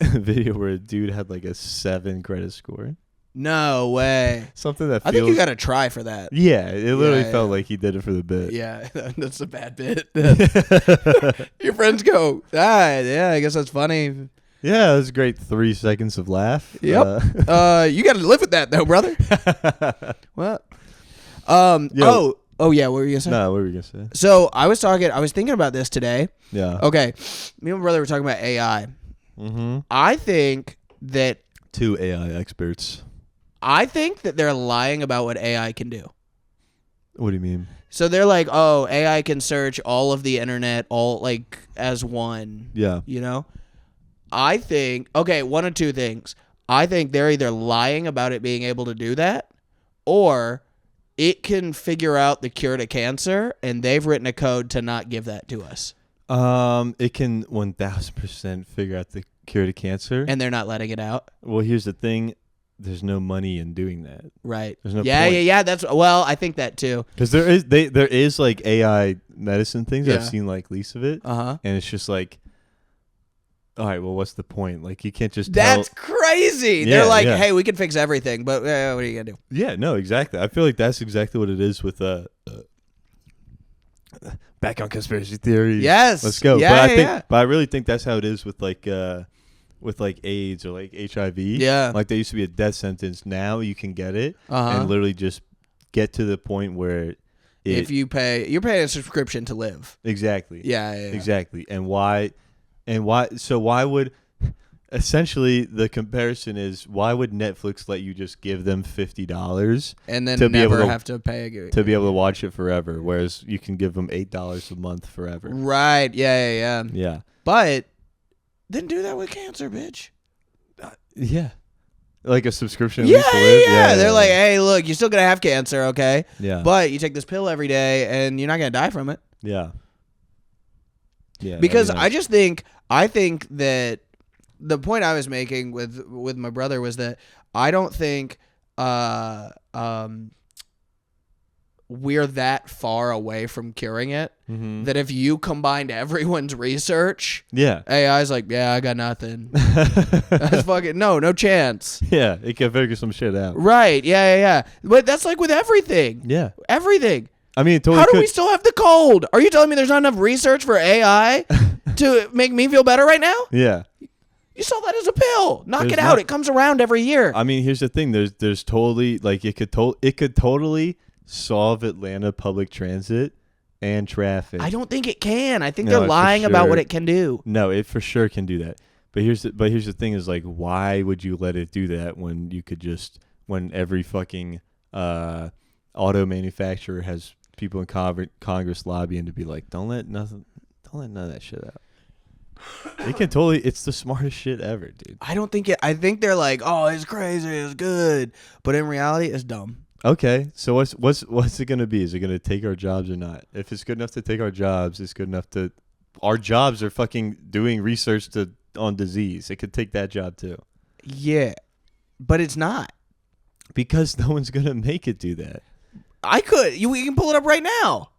Speaker 1: video where a dude had like a 7 credit score.
Speaker 2: No way.
Speaker 1: Something that
Speaker 2: I think you got to try for that.
Speaker 1: Yeah, it literally felt like he did it for the bit.
Speaker 2: Yeah, that's a bad bit. Your friends go, yeah, I guess that's funny.
Speaker 1: Yeah, it was a great 3 seconds of laugh.
Speaker 2: Yep. You got to live with that though, brother. What? Oh yeah, what were you gonna say?
Speaker 1: No, what were you gonna say?
Speaker 2: So I was thinking about this today.
Speaker 1: Yeah.
Speaker 2: Okay, me and my brother were talking about AI. Mm-hmm. I think that
Speaker 1: 2 AI experts.
Speaker 2: I think that they're lying about what AI can do.
Speaker 1: What do you mean?
Speaker 2: So they're like, oh, AI can search all of the internet, all like as one.
Speaker 1: Yeah.
Speaker 2: You know? I think, okay, one of 2 things. I think they're either lying about it being able to do that, or it can figure out the cure to cancer, and they've written a code to not give that to us.
Speaker 1: It can 1000% figure out the cure to cancer,
Speaker 2: and they're not letting it out.
Speaker 1: Well, here's the thing: there's no money in doing that.
Speaker 2: Right.
Speaker 1: There's no
Speaker 2: yeah,
Speaker 1: point.
Speaker 2: yeah. I think that too.
Speaker 1: Because there is like AI medicine things. I've seen like leaks of it, and it's just like, all right, well, what's the point? Like, you can't just.
Speaker 2: That's crazy.
Speaker 1: Yeah,
Speaker 2: they're like, hey, we can fix everything, but what are you gonna do?
Speaker 1: Yeah, no, exactly. I feel like that's exactly what it is with back on conspiracy theories.
Speaker 2: Yes,
Speaker 1: let's go.
Speaker 2: Yeah,
Speaker 1: but I really think that's how it is with like AIDS or like HIV.
Speaker 2: Yeah,
Speaker 1: like there used to be a death sentence. Now you can get it and literally just get to the point where
Speaker 2: if you're paying a subscription to live.
Speaker 1: Exactly.
Speaker 2: Yeah.
Speaker 1: Exactly. And why? So why would? Essentially, the comparison is why would Netflix let you just give them $50
Speaker 2: and then
Speaker 1: to
Speaker 2: never have to pay
Speaker 1: to be able to watch it forever, whereas you can give them $8 a month forever.
Speaker 2: Right? Yeah.
Speaker 1: Yeah.
Speaker 2: But then do that with cancer, bitch.
Speaker 1: Yeah. Like a subscription.
Speaker 2: Yeah. They're like, hey, look, you're still gonna have cancer, okay?
Speaker 1: Yeah.
Speaker 2: But you take this pill every day, and you're not gonna die from it.
Speaker 1: Yeah. Yeah.
Speaker 2: Because I think that. The point I was making with my brother was that I don't think we're that far away from curing it. Mm-hmm. That if you combined everyone's research, AI's like, yeah, I got nothing. That's fucking no chance.
Speaker 1: Yeah, it can figure some shit out.
Speaker 2: Right? Yeah. But that's like with everything.
Speaker 1: Yeah,
Speaker 2: everything.
Speaker 1: I mean, totally.
Speaker 2: How do we still have the cold? Are you telling me there's not enough research for AI to make me feel better right now?
Speaker 1: Yeah.
Speaker 2: You saw that as a pill. Knock it out. It comes around every year.
Speaker 1: I mean, here's the thing. There's totally like it could totally solve Atlanta public transit and traffic.
Speaker 2: I don't think it can. I think they're lying about what it can do.
Speaker 1: No, it for sure can do that. But here's the thing is like, why would you let it do that when you could just when every fucking auto manufacturer has people in Congress lobbying to be like, don't let none of that shit out. It can totally. It's the smartest shit ever, dude.
Speaker 2: I don't think it. I think they're like, oh, it's crazy, it's good, but in reality, it's dumb.
Speaker 1: Okay, so what's it gonna be? Is it gonna take our jobs or not? If it's good enough to take our jobs, it's good enough to. Our jobs are fucking doing research on disease. It could take that job too.
Speaker 2: Yeah, but it's not
Speaker 1: because no one's gonna make it do that.
Speaker 2: I could. We can pull it up right now,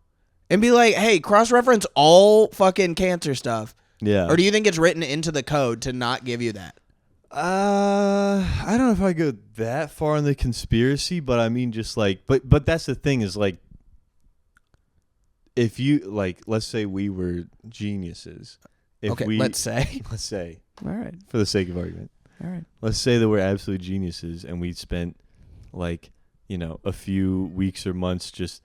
Speaker 2: and be like, hey, cross-reference all fucking cancer stuff.
Speaker 1: Yeah.
Speaker 2: Or do you think it's written into the code to not give you that?
Speaker 1: I don't know if I go that far in the conspiracy, but I mean just like but that's the thing is like if you like let's say we were geniuses.
Speaker 2: Let's say.
Speaker 1: All right. For the sake of argument.
Speaker 2: All right.
Speaker 1: Let's say that we're absolute geniuses and we spent like, a few weeks or months just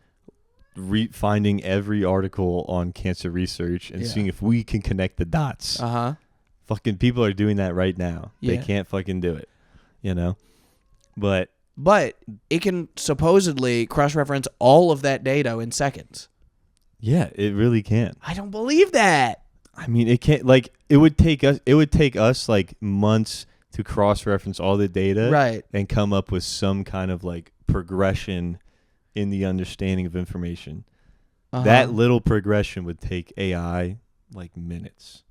Speaker 1: finding every article on cancer research and seeing if we can connect the dots. Fucking people are doing that right now. They can't fucking do it, But
Speaker 2: it can supposedly cross-reference all of that data in seconds.
Speaker 1: Yeah, it really can.
Speaker 2: I don't believe that.
Speaker 1: I mean, it can't. Like, it would take us like months to cross-reference all the data,
Speaker 2: right,
Speaker 1: and come up with some kind of like progression in the understanding of information. That little progression would take AI like minutes.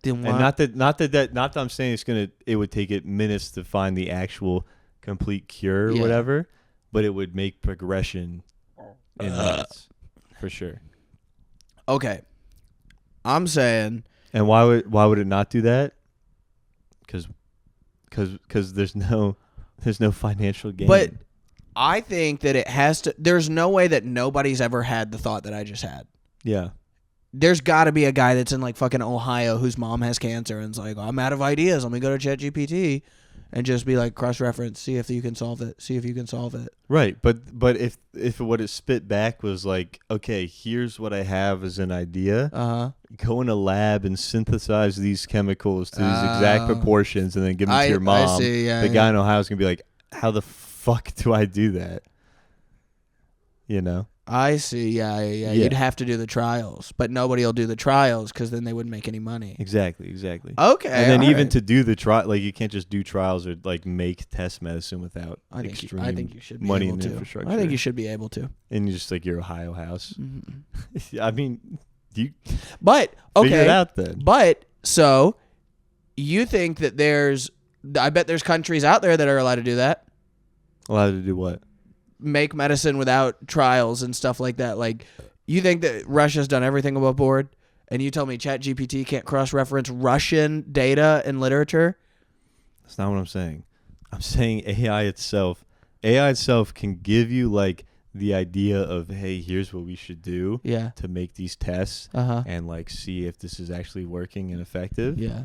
Speaker 2: Then
Speaker 1: and not that I'm saying it would take it minutes to find the actual complete cure or whatever, but it would make progression in minutes for sure.
Speaker 2: Okay, I'm saying.
Speaker 1: And why would it not do that? Because there's no financial gain.
Speaker 2: But I think that it has to. There's no way that nobody's ever had the thought that I just had.
Speaker 1: Yeah.
Speaker 2: There's got to be a guy that's in like fucking Ohio whose mom has cancer and it's like, I'm out of ideas. Let me go to ChatGPT and just be like cross-reference, see if you can solve it.
Speaker 1: Right, but if what it spit back was like, okay, here's what I have as an idea. Go in a lab and synthesize these chemicals to these exact proportions and then give them to your mom.
Speaker 2: I see,
Speaker 1: the guy in Ohio is gonna be like, how the fuck do I do that?
Speaker 2: I see. Yeah. You'd have to do the trials, but nobody will do the trials because then they wouldn't make any money.
Speaker 1: Exactly.
Speaker 2: Okay.
Speaker 1: And then even to do the trial, like you can't just do trials or like make test medicine without
Speaker 2: I think you should be
Speaker 1: money
Speaker 2: able
Speaker 1: and
Speaker 2: to.
Speaker 1: infrastructure.
Speaker 2: I think you should be able to.
Speaker 1: And just like your Ohio house.
Speaker 2: Mm-hmm.
Speaker 1: I mean, you
Speaker 2: but okay,
Speaker 1: figure it out then.
Speaker 2: But so you think that I bet there's countries out there that are allowed to do that.
Speaker 1: Allowed to do what?
Speaker 2: Make medicine without trials and stuff like that. Like, you think that Russia's done everything above board, and you tell me ChatGPT can't cross-reference Russian data and literature?
Speaker 1: That's not what I'm saying. I'm saying AI itself can give you like the idea of, hey, here's what we should do to make these tests and like see if this is actually working and effective.
Speaker 2: Yeah.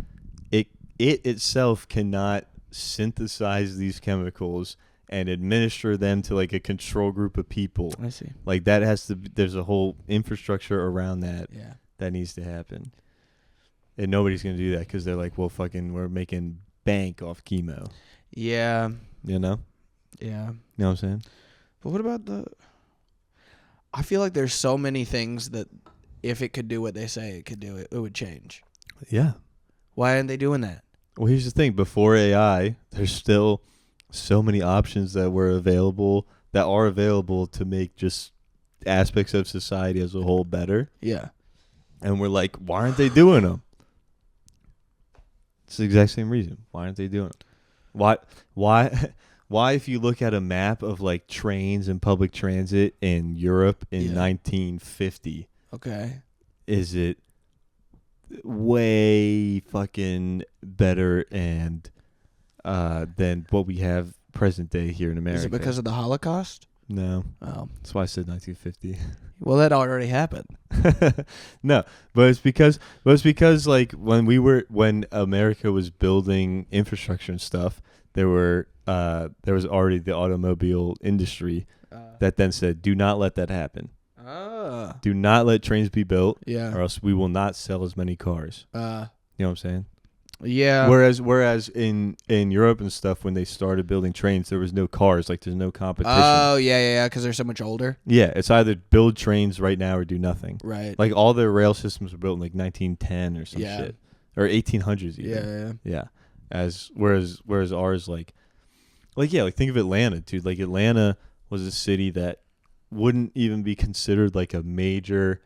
Speaker 1: It itself cannot synthesize these chemicals and administer them to like a control group of people.
Speaker 2: I see.
Speaker 1: Like that there's a whole infrastructure around that that needs to happen. And nobody's going to do that because they're like, well, fucking, we're making bank off chemo.
Speaker 2: Yeah.
Speaker 1: You know?
Speaker 2: Yeah.
Speaker 1: You know what I'm saying?
Speaker 2: But what about I feel like there's so many things that if it could do what they say it could do, it would change.
Speaker 1: Yeah.
Speaker 2: Why aren't they doing that?
Speaker 1: Well, here's the thing. Before AI, there's still so many options that are available to make just aspects of society as a whole better.
Speaker 2: Yeah.
Speaker 1: And we're like, why aren't they doing them? It's the exact same reason. Why aren't they doing them? Why if you look at a map of like trains and public transit in Europe in 1950, is it way fucking better and than what we have present day here in America?
Speaker 2: Is it because of the Holocaust?
Speaker 1: No.
Speaker 2: Oh.
Speaker 1: That's why I said 1950.
Speaker 2: Well, that already happened.
Speaker 1: No, but it's because like when America was building infrastructure and stuff, there was already the automobile industry that then said, do not let that happen. Do not let trains be built, or else we will not sell as many cars. You know what I'm saying?
Speaker 2: Yeah.
Speaker 1: Whereas in Europe and stuff, when they started building trains, there was no cars. Like, there's no competition.
Speaker 2: Oh, yeah, because they're so much older.
Speaker 1: Yeah, it's either build trains right now or do nothing.
Speaker 2: Right.
Speaker 1: Like, all their rail systems were built in, like, 1910 or some shit. Or 1800s even. Yeah. Whereas ours, like, think of Atlanta, dude. Like, Atlanta was a city that wouldn't even be considered, like, a major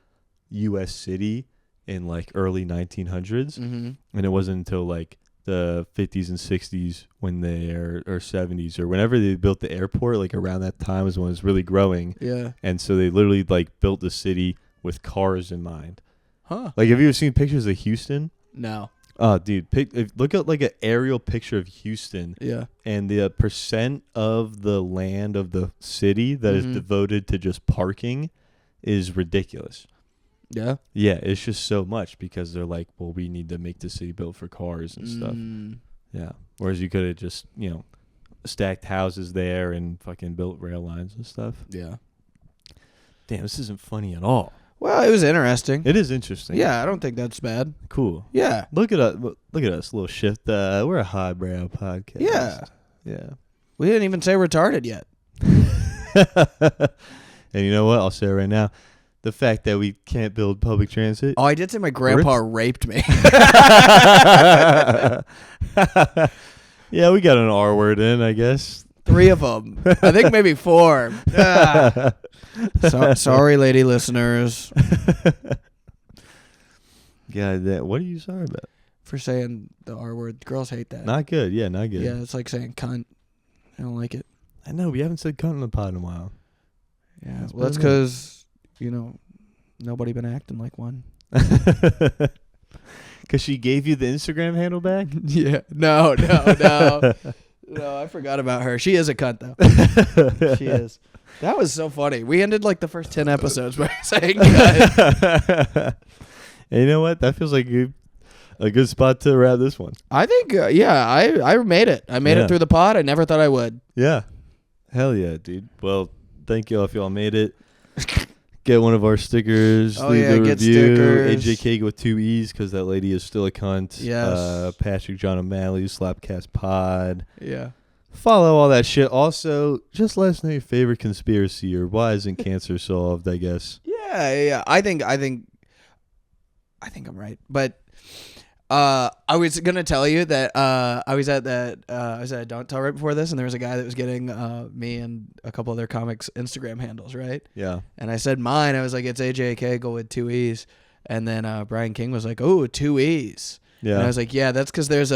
Speaker 1: U.S. city in like early 1900s, and it wasn't until like the 50s and 60s when or 70s or whenever they built the airport, like around that time was when it was really growing.
Speaker 2: Yeah. And
Speaker 1: so they literally like built the city with cars in mind.
Speaker 2: Huh.
Speaker 1: Like, have you ever seen pictures of Houston?
Speaker 2: No.
Speaker 1: Oh, dude, look at like an aerial picture of Houston.
Speaker 2: Yeah.
Speaker 1: And the percent of the land of the city that is devoted to just parking is ridiculous.
Speaker 2: Yeah?
Speaker 1: Yeah, it's just so much because they're like, well, we need to make the city built for cars and stuff. Yeah. Whereas you could have just, stacked houses there and fucking built rail lines and stuff.
Speaker 2: Yeah.
Speaker 1: Damn, this isn't funny at all.
Speaker 2: Well, it was interesting.
Speaker 1: It is interesting.
Speaker 2: Yeah, I don't think that's bad.
Speaker 1: Cool.
Speaker 2: Yeah.
Speaker 1: Look at us, little shift. We're a highbrow podcast.
Speaker 2: Yeah.
Speaker 1: Yeah.
Speaker 2: We didn't even say retarded yet.
Speaker 1: And you know what? I'll say it right now. The fact that we can't build public transit.
Speaker 2: Oh, I did say my grandpa raped me.
Speaker 1: Yeah, we got an R word in, I guess.
Speaker 2: 3 of them. I think maybe 4. Sorry, lady listeners.
Speaker 1: God, what are you sorry about?
Speaker 2: For saying the R word. Girls hate that.
Speaker 1: Not good. Yeah, not good.
Speaker 2: Yeah, it's like saying cunt. I don't like it.
Speaker 1: I know. We haven't said cunt in the pod in a while.
Speaker 2: Yeah, that's because... nobody been acting like one.
Speaker 1: Because she gave you the Instagram handle back?
Speaker 2: Yeah. No. No, I forgot about her. She is a cunt, though. She is. That was so funny. We ended like the first 10 episodes by saying cunt.
Speaker 1: And you know what? That feels like a good spot to wrap this one.
Speaker 2: I think, I made it. I made it through the pod. I never thought I would.
Speaker 1: Yeah. Hell yeah, dude. Well, thank y'all if y'all made it. Get one of our stickers. Leave a
Speaker 2: get
Speaker 1: review.
Speaker 2: stickers.
Speaker 1: AJK with 2 E's because that lady is still a cunt.
Speaker 2: Yes.
Speaker 1: Patrick John O'Malley, slopcastpod.
Speaker 2: Yeah.
Speaker 1: Follow all that shit. Also, just let us know your favorite conspiracy or why isn't cancer solved, I guess.
Speaker 2: Yeah. I think I'm right. But I was gonna tell you that I was at a Don't Tell right before this, and there was a guy that was getting me and a couple other comics Instagram handles, right?
Speaker 1: Yeah.
Speaker 2: And I said mine. I was like, it's AJ Kegel with 2 E's. And then Brian King was like, oh, 2 E's.
Speaker 1: Yeah.
Speaker 2: And I was like, yeah, that's because there's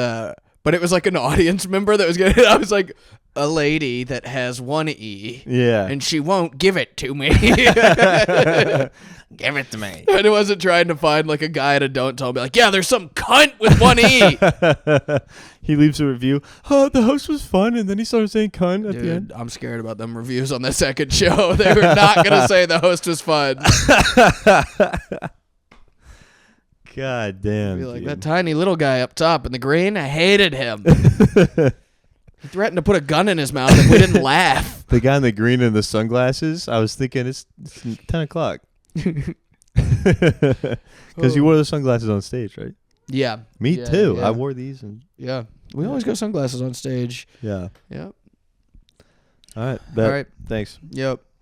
Speaker 2: but it was like an audience member that was getting it. I was like, a lady that has 1 E.
Speaker 1: Yeah.
Speaker 2: And she won't give it to me.
Speaker 1: Give it to me.
Speaker 2: And it wasn't trying to find like a guy at a Don't Tell, be like, yeah, there's some cunt with 1 E.
Speaker 1: He leaves a review. Oh, the host was fun, and then he started saying cunt at the end.
Speaker 2: I'm scared about them reviews on the second show. They were not going to say the host was fun.
Speaker 1: God damn.
Speaker 2: Be like, that tiny little guy up top in the green, I hated him. He threatened to put a gun in his mouth if we didn't laugh.
Speaker 1: The guy in the green and the sunglasses, I was thinking it's 10 o'clock. Because you wore the sunglasses on stage, right?
Speaker 2: Yeah.
Speaker 1: Me too.
Speaker 2: Yeah.
Speaker 1: I wore these.
Speaker 2: Yeah. We always go sunglasses on stage.
Speaker 1: Yeah.
Speaker 2: Yep.
Speaker 1: All right.
Speaker 2: All right.
Speaker 1: Thanks.
Speaker 2: Yep.